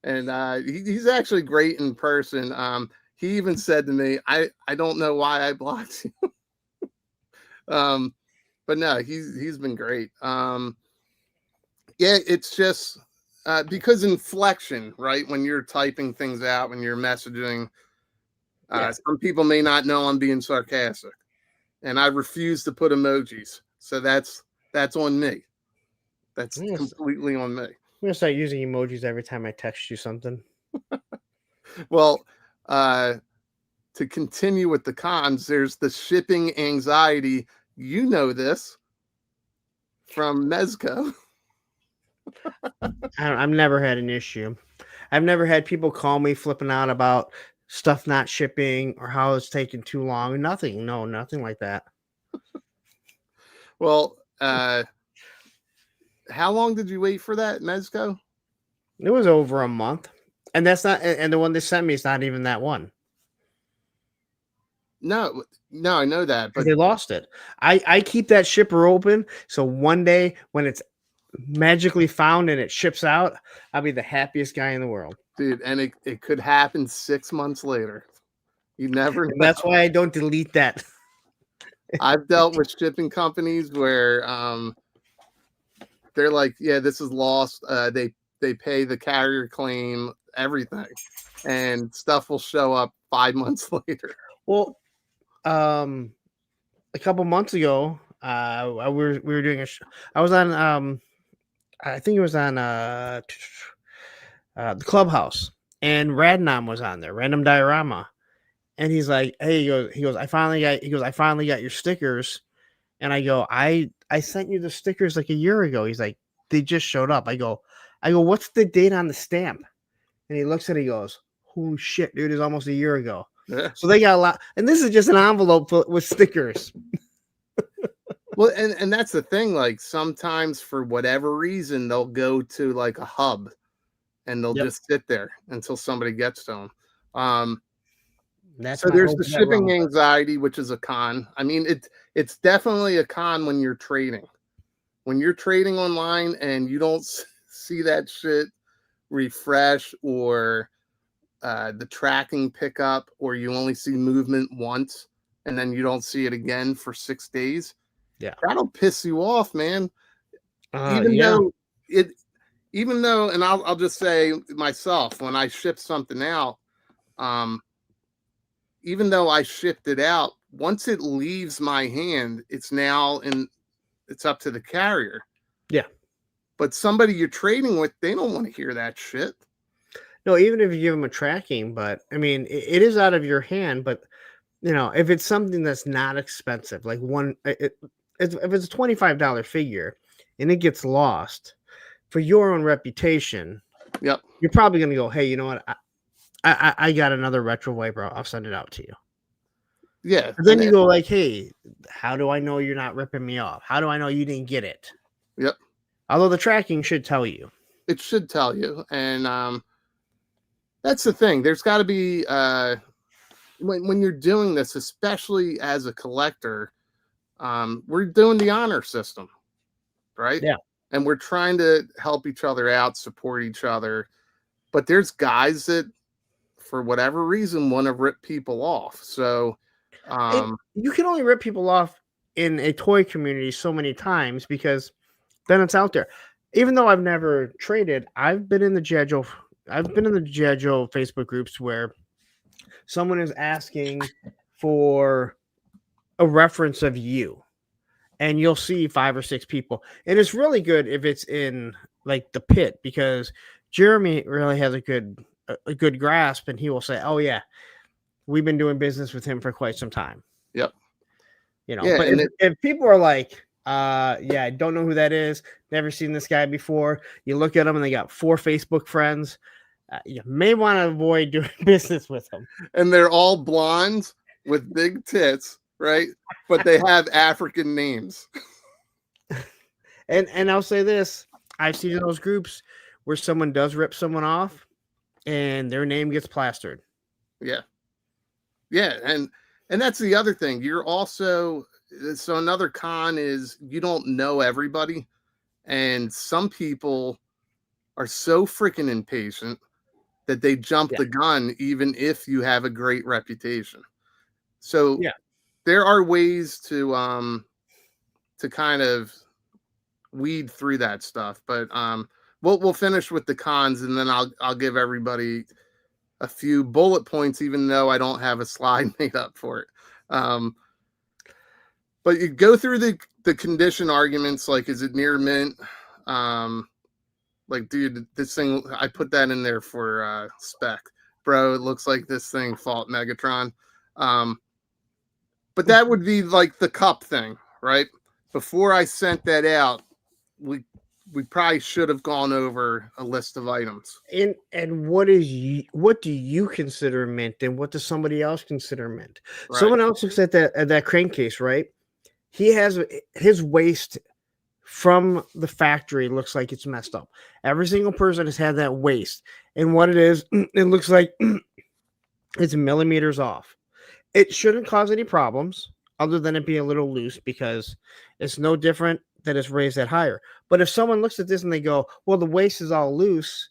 And he's actually great in person. He even said to me, I don't know why I blocked you. But no, he's been great. Yeah, it's just because inflection, right? When you're typing things out, when you're messaging, some people may not know I'm being sarcastic, and I refuse to put emojis. So that's on me. That's completely on me.
I'm gonna start using emojis every time I text you something.
Well, to continue with the cons, there's the shipping anxiety. You know this from Mezco.
I've never had an issue. I've never had people call me flipping out about stuff not shipping or how it's taking too long. Nothing. No, nothing like that.
Well, how long did you wait for that, Mezco?
It was over a month. And that's not, and the one they sent me is not even that one.
No, I know that, but
they lost it. I keep that shipper open, so one day when it's magically found and it ships out, I'll be the happiest guy in the world.
Dude, and it could happen 6 months later. You never know.
And that's why I don't delete that.
I've dealt with shipping companies where they're like, yeah, this is lost. They pay the carrier claim, everything, and stuff will show up 5 months later.
Well, a couple months ago, we were doing a show. I was on I think it was on the Clubhouse, and Radnom was on there, Random Diorama, and he's like, hey, he goes, I finally got your stickers, and I go, I sent you the stickers like a year ago. He's like, they just showed up. I go, what's the date on the stamp? And he looks at it, he goes, holy shit, dude, it's almost a year ago.
Yeah.
So they got a lot, and this is just an envelope with stickers.
Well, and that's the thing. Like sometimes, for whatever reason, they'll go to like a hub, and they'll just sit there until somebody gets to them. So there's the shipping anxiety, which is a con. I mean, it's definitely a con when you're trading. When you're trading online and you don't see that shit refresh, or the tracking pickup, or you only see movement once and then you don't see it again for 6 days. Yeah, that'll piss you off, man. Even though, and I'll just say myself, when I ship something out, even though I shipped it out, once it leaves my hand, it's up to the carrier.
Yeah.
But somebody you're trading with, they don't want to hear that shit.
No, even if you give them a tracking, but I mean, it is out of your hand. But if it's something that's not expensive, like if it's a $25 figure and it gets lost for your own reputation,
Yep.
you're probably going to go, hey, you know what? I got another retro wiper. I'll send it out to you.
Yeah.
And then you go like, hey, how do I know you're not ripping me off? How do I know you didn't get it?
Yep.
Although the tracking should tell you.
It should tell you. And that's the thing. There's got to be when you're doing this, especially as a collector, we're doing the honor system, right?
Yeah.
And we're trying to help each other out, support each other. But there's guys that, for whatever reason, want to rip people off. So
you can only rip people off in a toy community so many times because then it's out there. Even though I've never traded, I've been in the G.I. Joe Facebook groups where someone is asking for a reference of you, and you'll see 5 or 6 people. And it's really good if it's in like the pit, because Jeremy really has a good grasp, and he will say, "Oh yeah, we've been doing business with him for quite some time."
Yep.
But if people are like, I don't know who that is, never seen this guy before, you look at them and they got 4 Facebook friends, you may want to avoid doing business with them.
And they're all blondes with big tits, right? But they have African names.
And I'll say this, I've seen those groups where someone does rip someone off and their name gets plastered.
Yeah. And that's the other thing. You're also, so another con is you don't know everybody. And some people are so freaking impatient that they jump the gun, even if you have a great reputation. So there are ways to kind of weed through that stuff. But we'll finish with the cons, and then I'll give everybody a few bullet points, even though I don't have a slide made up for it. But you go through the condition arguments, like, is it near mint? Like, dude, this thing, I put that in there for spec. Bro, it looks like this thing fought Megatron. But that would be like the cup thing, right? Before I sent that out, we probably should have gone over a list of items.
And what do you consider mint, and what does somebody else consider mint?
Right.
Someone else looks at that crankcase, right? He has his waist from the factory looks like it's messed up. Every single person has had that waist, and what it is, it looks like it's millimeters off. It shouldn't cause any problems other than it being a little loose, because it's no different that it's raised that higher. But if someone looks at this and they go, well, the waist is all loose,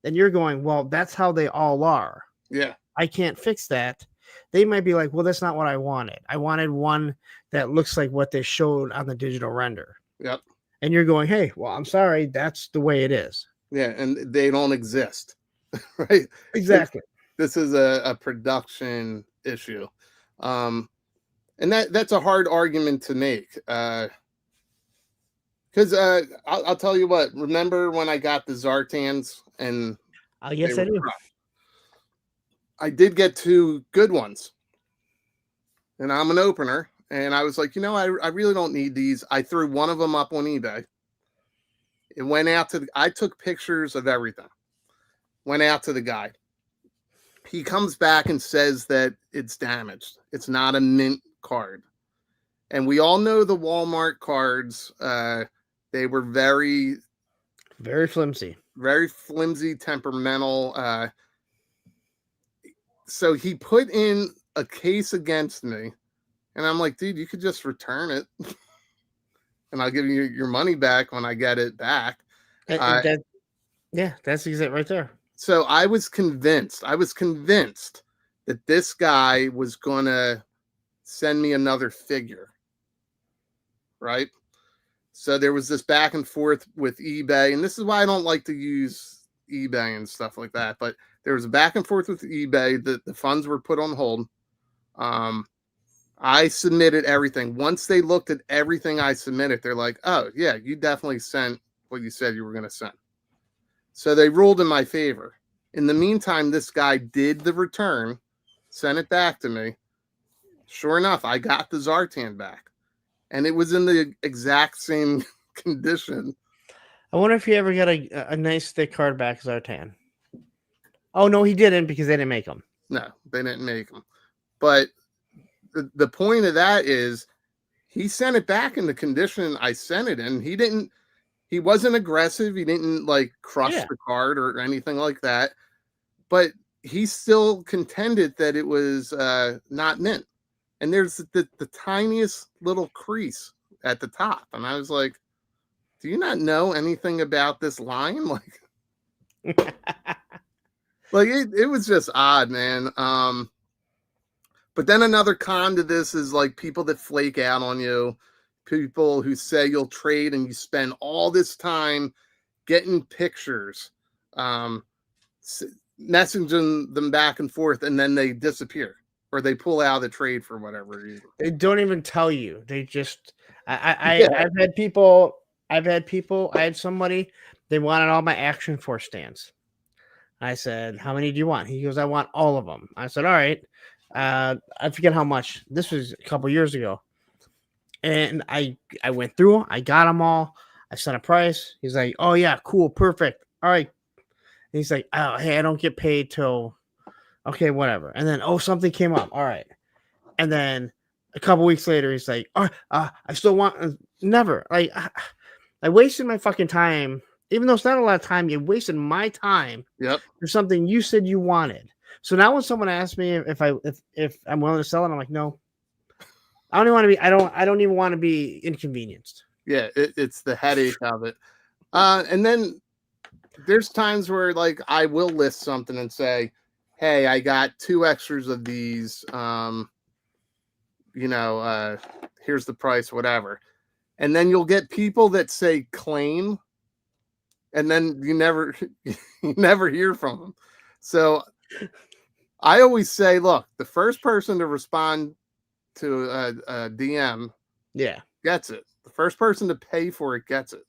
and you're going, well, that's how they all are.
Yeah.
I can't fix that. They might be like, well, that's not what I wanted. I wanted one that looks like what they showed on the digital render.
Yep.
And you're going, hey, well, I'm sorry, that's the way it is.
Yeah, and they don't exist. Right?
Exactly.
This is a production issue. And that's a hard argument to make. Because I'll tell you what, remember when I got the Zartans? And
yes, I do.
I did get 2 good ones. And I'm an opener. And I was like, I really don't need these. I threw one of them up on eBay. It went out I took pictures of everything. Went out to the guy. He comes back and says that it's damaged. It's not a mint card. And we all know the Walmart cards, they were very,
very flimsy.
Very flimsy, temperamental. So he put in a case against me. And I'm like, dude, you could just return it. And I'll give you your money back when I get it back.
That's exactly right there.
So I was convinced that this guy was going to send me another figure. Right? So there was this back and forth with eBay. And this is why I don't like to use eBay and stuff like that. But there was a back and forth with eBay. The funds were put on hold. I submitted everything. Once they looked at everything I submitted, they're like, oh, yeah, you definitely sent what you said you were going to send. So they ruled in my favor. In the meantime, this guy did the return, sent it back to me. Sure enough, I got the Zartan back, and it was in the exact same condition.
I wonder if he ever got a nice thick hardback Zartan. Oh no, he didn't, because they didn't make them.
No, they didn't make them. But the point of that is he sent it back in the condition I sent it in. He wasn't aggressive. He didn't like crush the card or anything like that. But he still contended that it was not mint. And there's the tiniest little crease at the top. And I was like, do you not know anything about this line? Like, it was just odd, man. But then another con to this is like people that flake out on you, people who say you'll trade and you spend all this time getting pictures, messaging them back and forth, and then they disappear or they pull out of the trade for whatever reason.
They don't even tell you. They just I've had people. I had somebody, they wanted all my Action Force stands. I said, how many do you want? He goes, I want all of them. I said, all right. I forget how much. This was a couple years ago. And I went through, I got them all. I sent a price. He's like, oh yeah, cool, perfect. All right. And he's like, oh, hey, I don't get paid till, okay, whatever. And then, oh, something came up. All right. And then a couple weeks later, he's like, oh, I still want, never. Like, I wasted my fucking time, even though it's not a lot of time. You wasted my time for something you said you wanted. So now when someone asks me if I'm willing to sell it, I'm like, no, I don't even want to be. I don't even want to be inconvenienced.
Yeah, it's the headache of it. And then there's times where like I will list something and say, hey, I got 2 extras of these. Here's the price, whatever. And then you'll get people that say claim, and then you never hear from them. So I always say, look, the first person to respond to a DM gets it. The first person to pay for it gets it.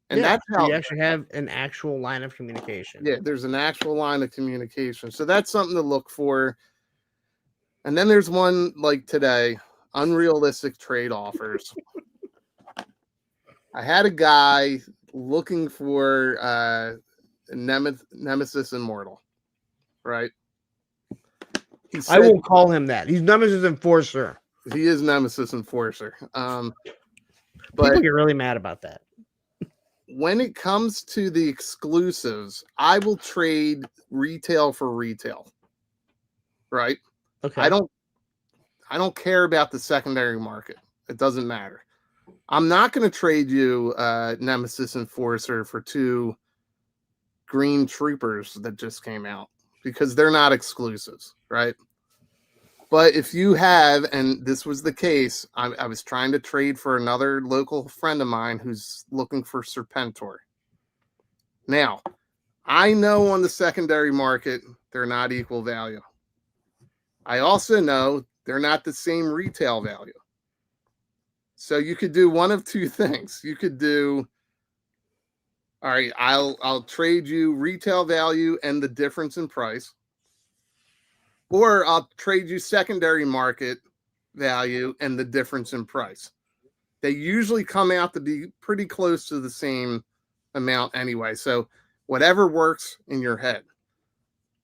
And that's how
you actually have an actual line of communication.
Yeah, there's an actual line of communication. So that's something to look for. And then there's one like today, unrealistic trade offers. I had a guy looking for Nemesis Immortal, right? He said,
I won't call him that. He's Nemesis Enforcer.
He is Nemesis Enforcer. But
people get really mad about that.
When it comes to the exclusives, I will trade retail for retail, right?
Okay.
I don't care about the secondary market. It doesn't matter. I'm not going to trade you Nemesis Enforcer for 2 Green Troopers that just came out because they're not exclusives, right? But if you have, and this was the case, I was trying to trade for another local friend of mine who's looking for Serpentor. Now, I know on the secondary market, they're not equal value. I also know they're not the same retail value. So you could do one of 2 things. You could do, all right, I'll trade you retail value and the difference in price. Or I'll trade you secondary market value and the difference in price. They usually come out to be pretty close to the same amount anyway. So whatever works in your head.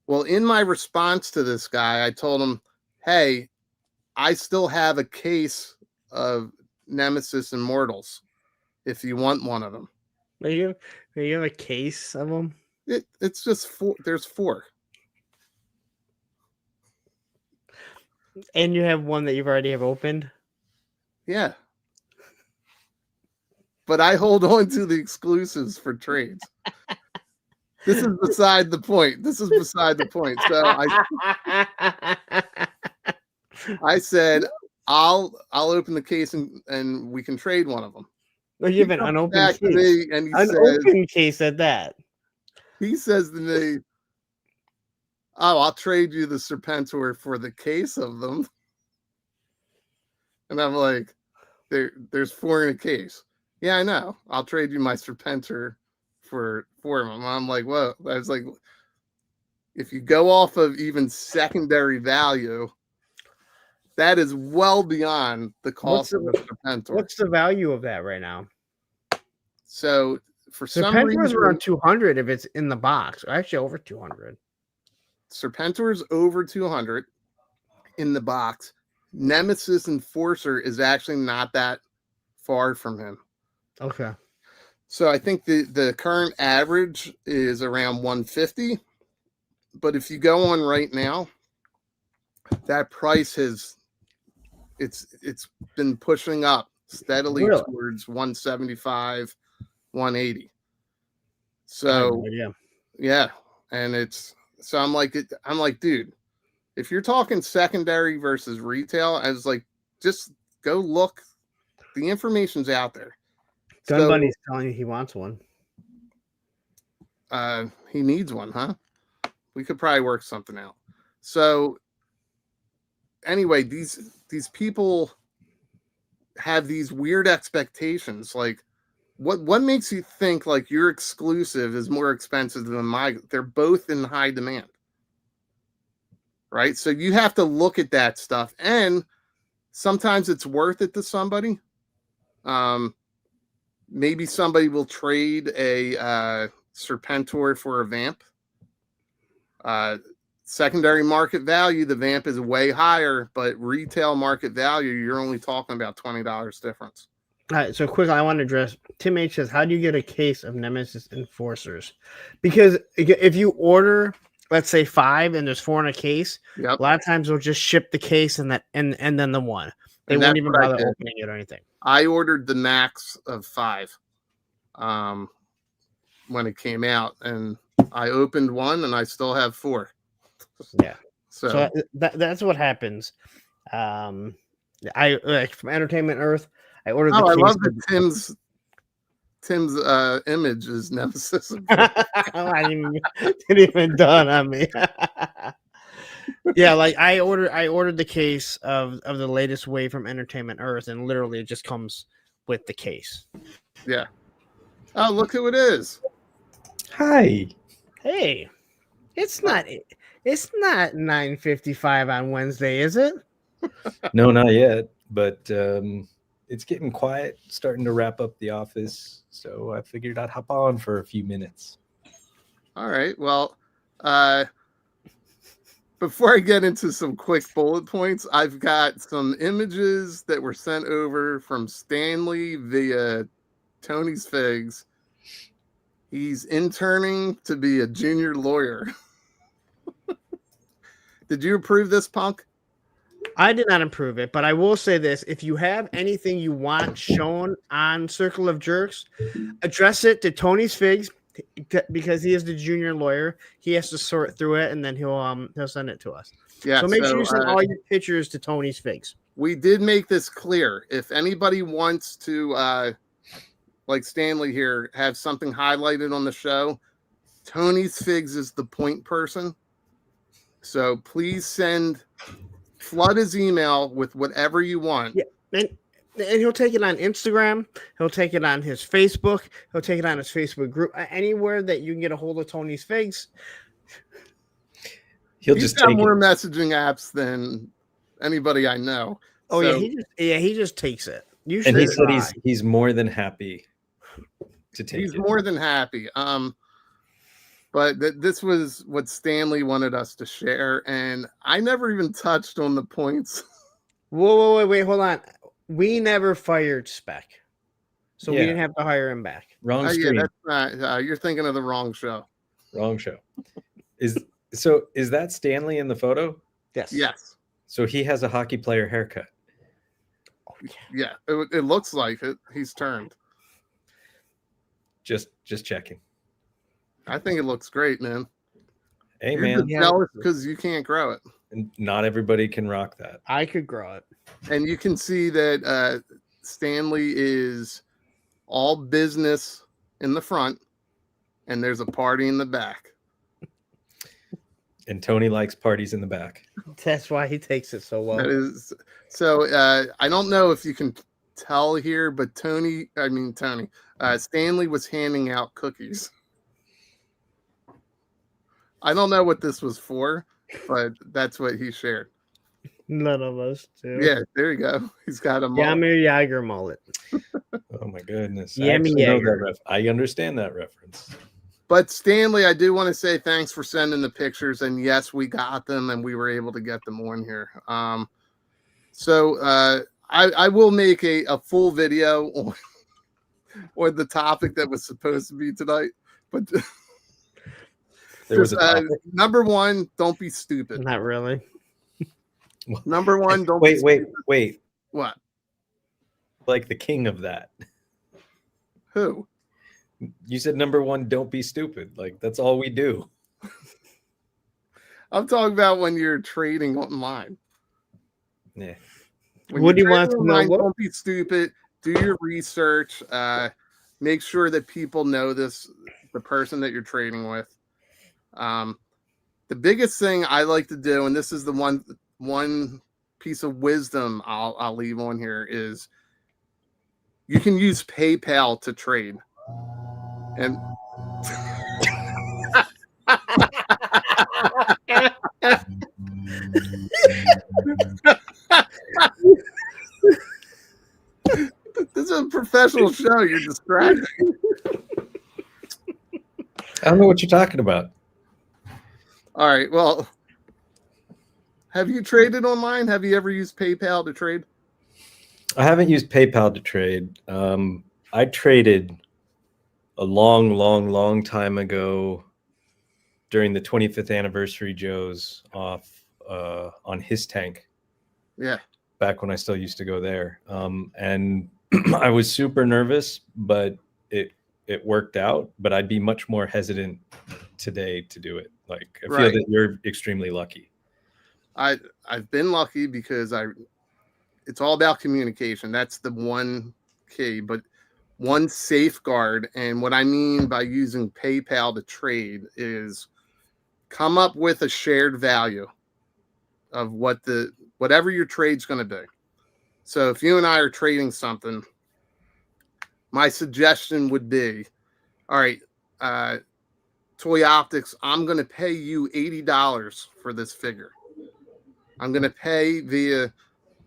Well, in my response to this guy, I told him, hey, I still have a case of Nemesis Immortals if you want one of them.
You have a case of them?
It's just 4. There's 4.
And you have one that you've already have opened?
Yeah. But I hold on to the exclusives for trades. This is beside the point. So I said, I'll open the case and we can trade one of them.
Well, you have an unopened case.
And he
unopened case at that.
He says to me, oh, I'll trade you the Serpentor for the case of them. And I'm like, there's 4 in a case. Yeah, I know. I'll trade you my Serpentor for him. I'm like, whoa. I was like, if you go off of even secondary value, that is well beyond the cost of a Serpentor.
What's the value of that right now?
So for some
Serpentor's
reason,
around 200 if it's in the box. Actually, over 200.
Serpentor's over 200 in the box. Nemesis Enforcer is actually not that far from him.
Okay.
So I think the current average is around 150. But if you go on right now, that price has it's been pushing up steadily
Really?
towards 175, 180.
I have
So
no idea.
yeah, and I'm like, dude, if you're talking secondary versus retail, I was like, just go look. The information's out there.
Gun Bunny's telling you he wants one.
He needs one, huh? We could probably work something out. So anyway, these people have these weird expectations. Like, what makes you think like your exclusive is more expensive than my? They're both in high demand, right? So you have to look at that stuff, and sometimes it's worth it to somebody. Maybe somebody will trade a Serpentor for a Vamp. Secondary market value, the Vamp is way higher, but retail market value, you're only talking about $20 difference.
All right, so quick, I want to address. Tim H says, how do you get a case of Nemesis Enforcers? Because if you order, let's say 5 and there's 4 in a case,
Yep.
a lot of times they'll just ship the case and then the one. They
And
won't
that's
even
what I
bother
did.
opening it or anything.
I ordered the max of 5 when it came out, and I opened one and I still have 4.
Yeah. So that's what happens. I like from Entertainment Earth, I ordered the
I
case.
love that Tim's image is Nemesis.
I didn't even dawn on me. Yeah, like I ordered the case of the latest wave from Entertainment Earth, and literally it just comes with the case.
Yeah. Oh, look who it is.
Hi.
Hey, it's not 9:55 on Wednesday, is it?
No, not yet, but it's getting quiet, starting to wrap up the office. So I figured I'd hop on for a few minutes.
All right. Well, before I get into some quick bullet points, I've got some images that were sent over from Stanley via Tony's Figs. He's interning to be a junior lawyer. Did you approve this, Punk?
I did not approve it, but I will say this: if you have anything you want shown on Circle of Jerks, address it to Tony's Figs because he is the junior lawyer. He has to sort through it, and then he'll send it to us.
Yeah.
So make sure you send all your pictures to Tony's Figs.
We did make this clear. If anybody wants to, like Stanley here, have something highlighted on the show, Tony's Figs is the point person. So please flood his email with whatever you want.
Yeah, and he'll take it on Instagram. He'll take it on his Facebook. He'll take it on his Facebook group. Anywhere that you can get a hold of Tony's Figs.
He's
just got more messaging apps than anybody I know.
Oh, so, he just takes it.
You and he said he's more than happy to take it.
He's more than happy. But this was what Stanley wanted us to share, and I never even touched on the points.
Wait, hold on. We never fired Spec, so we didn't have to hire him back.
Wrong stream.
Yeah, that's not. You're thinking of the wrong show.
Wrong show. Is that Stanley in the photo?
Yes.
Yes.
So he has a hockey player haircut.
Yeah, it looks like it. He's turned.
Just checking.
I think it looks great, man.
Hey,
You're
man.
jealous because you can't grow it.
And not everybody can rock that.
I could grow it.
And you can see that Stanley is all business in the front, and there's a party in the back.
And Tony likes parties in the back.
That's why he takes it so well.
That is, so I don't know if you can tell here, but Tony, Stanley was handing out cookies. I don't know what this was for, but that's what he shared.
None of us do.
Yeah, there you go. He's got a mullet.
Yammer Yager mullet.
Oh my goodness.
Yeah,
I actually know
Jaeger.
that I understand that reference.
But Stanley, I do want to say thanks for sending the pictures, and yes, we got them, and we were able to get them on here. I will make a full video on the topic that was supposed to be tonight, but
There was a topic.
number one, don't be stupid.
Not really.
Number one, don't
wait,
be
wait,
stupid.
wait.
What?
Like the king of that.
Who?
You said number one, don't be stupid. Like that's all we do.
I'm talking about when you're trading online.
Yeah.
When
What do
you're
you want
trading
to know?
online, don't be stupid. Do your research. Make sure that people know this, the person that you're trading with. The biggest thing I like to do, and this is the one piece of wisdom I'll leave on here, is you can use PayPal to trade. And this is a professional show. You're distracting.
I don't know what you're talking about.
All right. Well, have you traded online? Have you ever used PayPal to trade?
I haven't used PayPal to trade. I traded a long time ago during the 25th anniversary Joe's off on his tank.
Yeah.
Back when I still used to go there. And I was super nervous, but it worked out. But I'd be much more hesitant today to do it. Like I feel
Right.
that you're extremely lucky.
I've been lucky because it's all about communication. That's the one key, but one safeguard. And what I mean by using PayPal to trade is come up with a shared value of whatever your trade's going to be. So if you and I are trading something, my suggestion would be, all right, Toy Optics, I'm going to pay you $80 for this figure. I'm going to pay via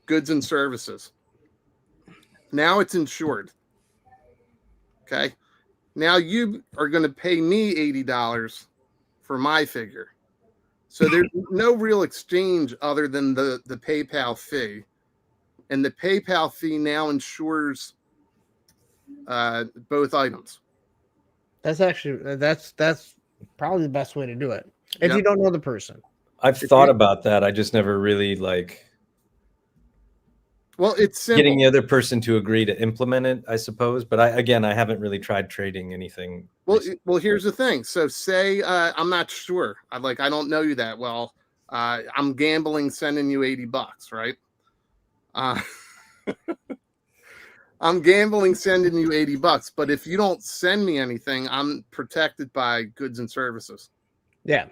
goods and services. Now it's insured. Okay. Now you are going to pay me $80 for my figure. So there's no real exchange other than the PayPal fee. And the PayPal fee now insures both items.
That's actually that's probably the best way to do it if
Yep.
you don't know the person.
I've thought about that. I just never really
Well, it's simple.
getting the other person to agree to implement it, I suppose. But I haven't really tried trading anything.
Well, here's the thing. So say I'm not sure. I don't know you that well. I'm gambling, sending you $80, right? I'm gambling, sending you $80. But if you don't send me anything, I'm protected by goods and services.
Yeah.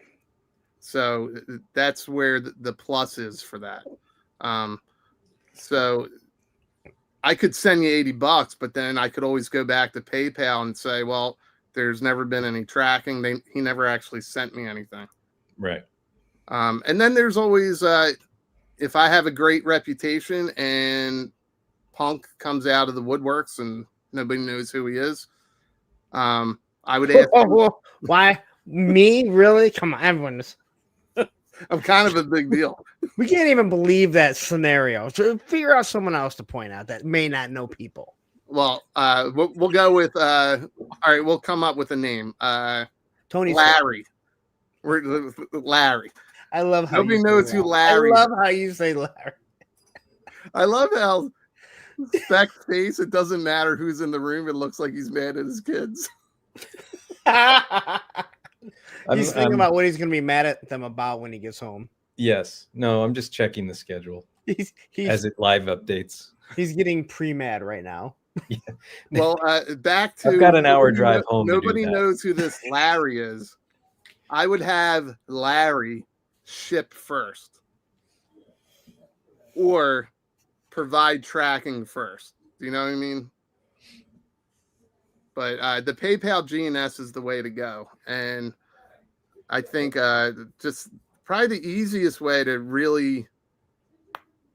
So that's where the plus is for that. So I could send you $80, but then I could always go back to PayPal and say, well, there's never been any tracking. He never actually sent me anything.
Right.
And then there's always, if I have a great reputation and Punk comes out of the woodworks and nobody knows who he is, I would ask.
Why me? Really? Come on, everyone's.
I'm kind of a big deal.
We can't even believe that scenario. So figure out someone else to point out that may not know people.
Well, we'll go with. All right, we'll come up with a name.
Tony
Larry. We're Larry.
I love how
Nobody
you say
knows who
that.
Larry.
I love how you say Larry.
I love how Speck's face. It doesn't matter who's in the room. It looks like he's mad at his kids.
He's thinking about what he's going to be mad at them about when he gets home.
Yes. No, I'm just checking the schedule as it live updates.
He's getting pre-mad right now.
Well, back to.
I've got an hour drive home.
Nobody knows who this Larry is. I would have Larry ship first, or provide tracking first. Do you know what I mean? But the PayPal GNS is the way to go. And I think just probably the easiest way to really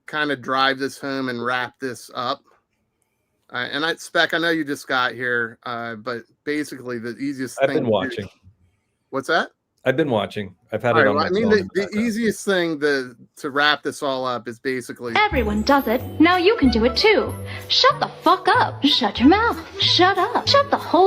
kind of drive this home and wrap this up. And Spec, I know you just got here, but basically the easiest thing.
I've been watching.
What's that?
I've been watching. I've had it on my
I mean,
phone
the easiest thing to wrap this all up is basically
Everyone does it. Now you can do it too. Shut the fuck up. Shut your mouth. Shut up. Shut the whole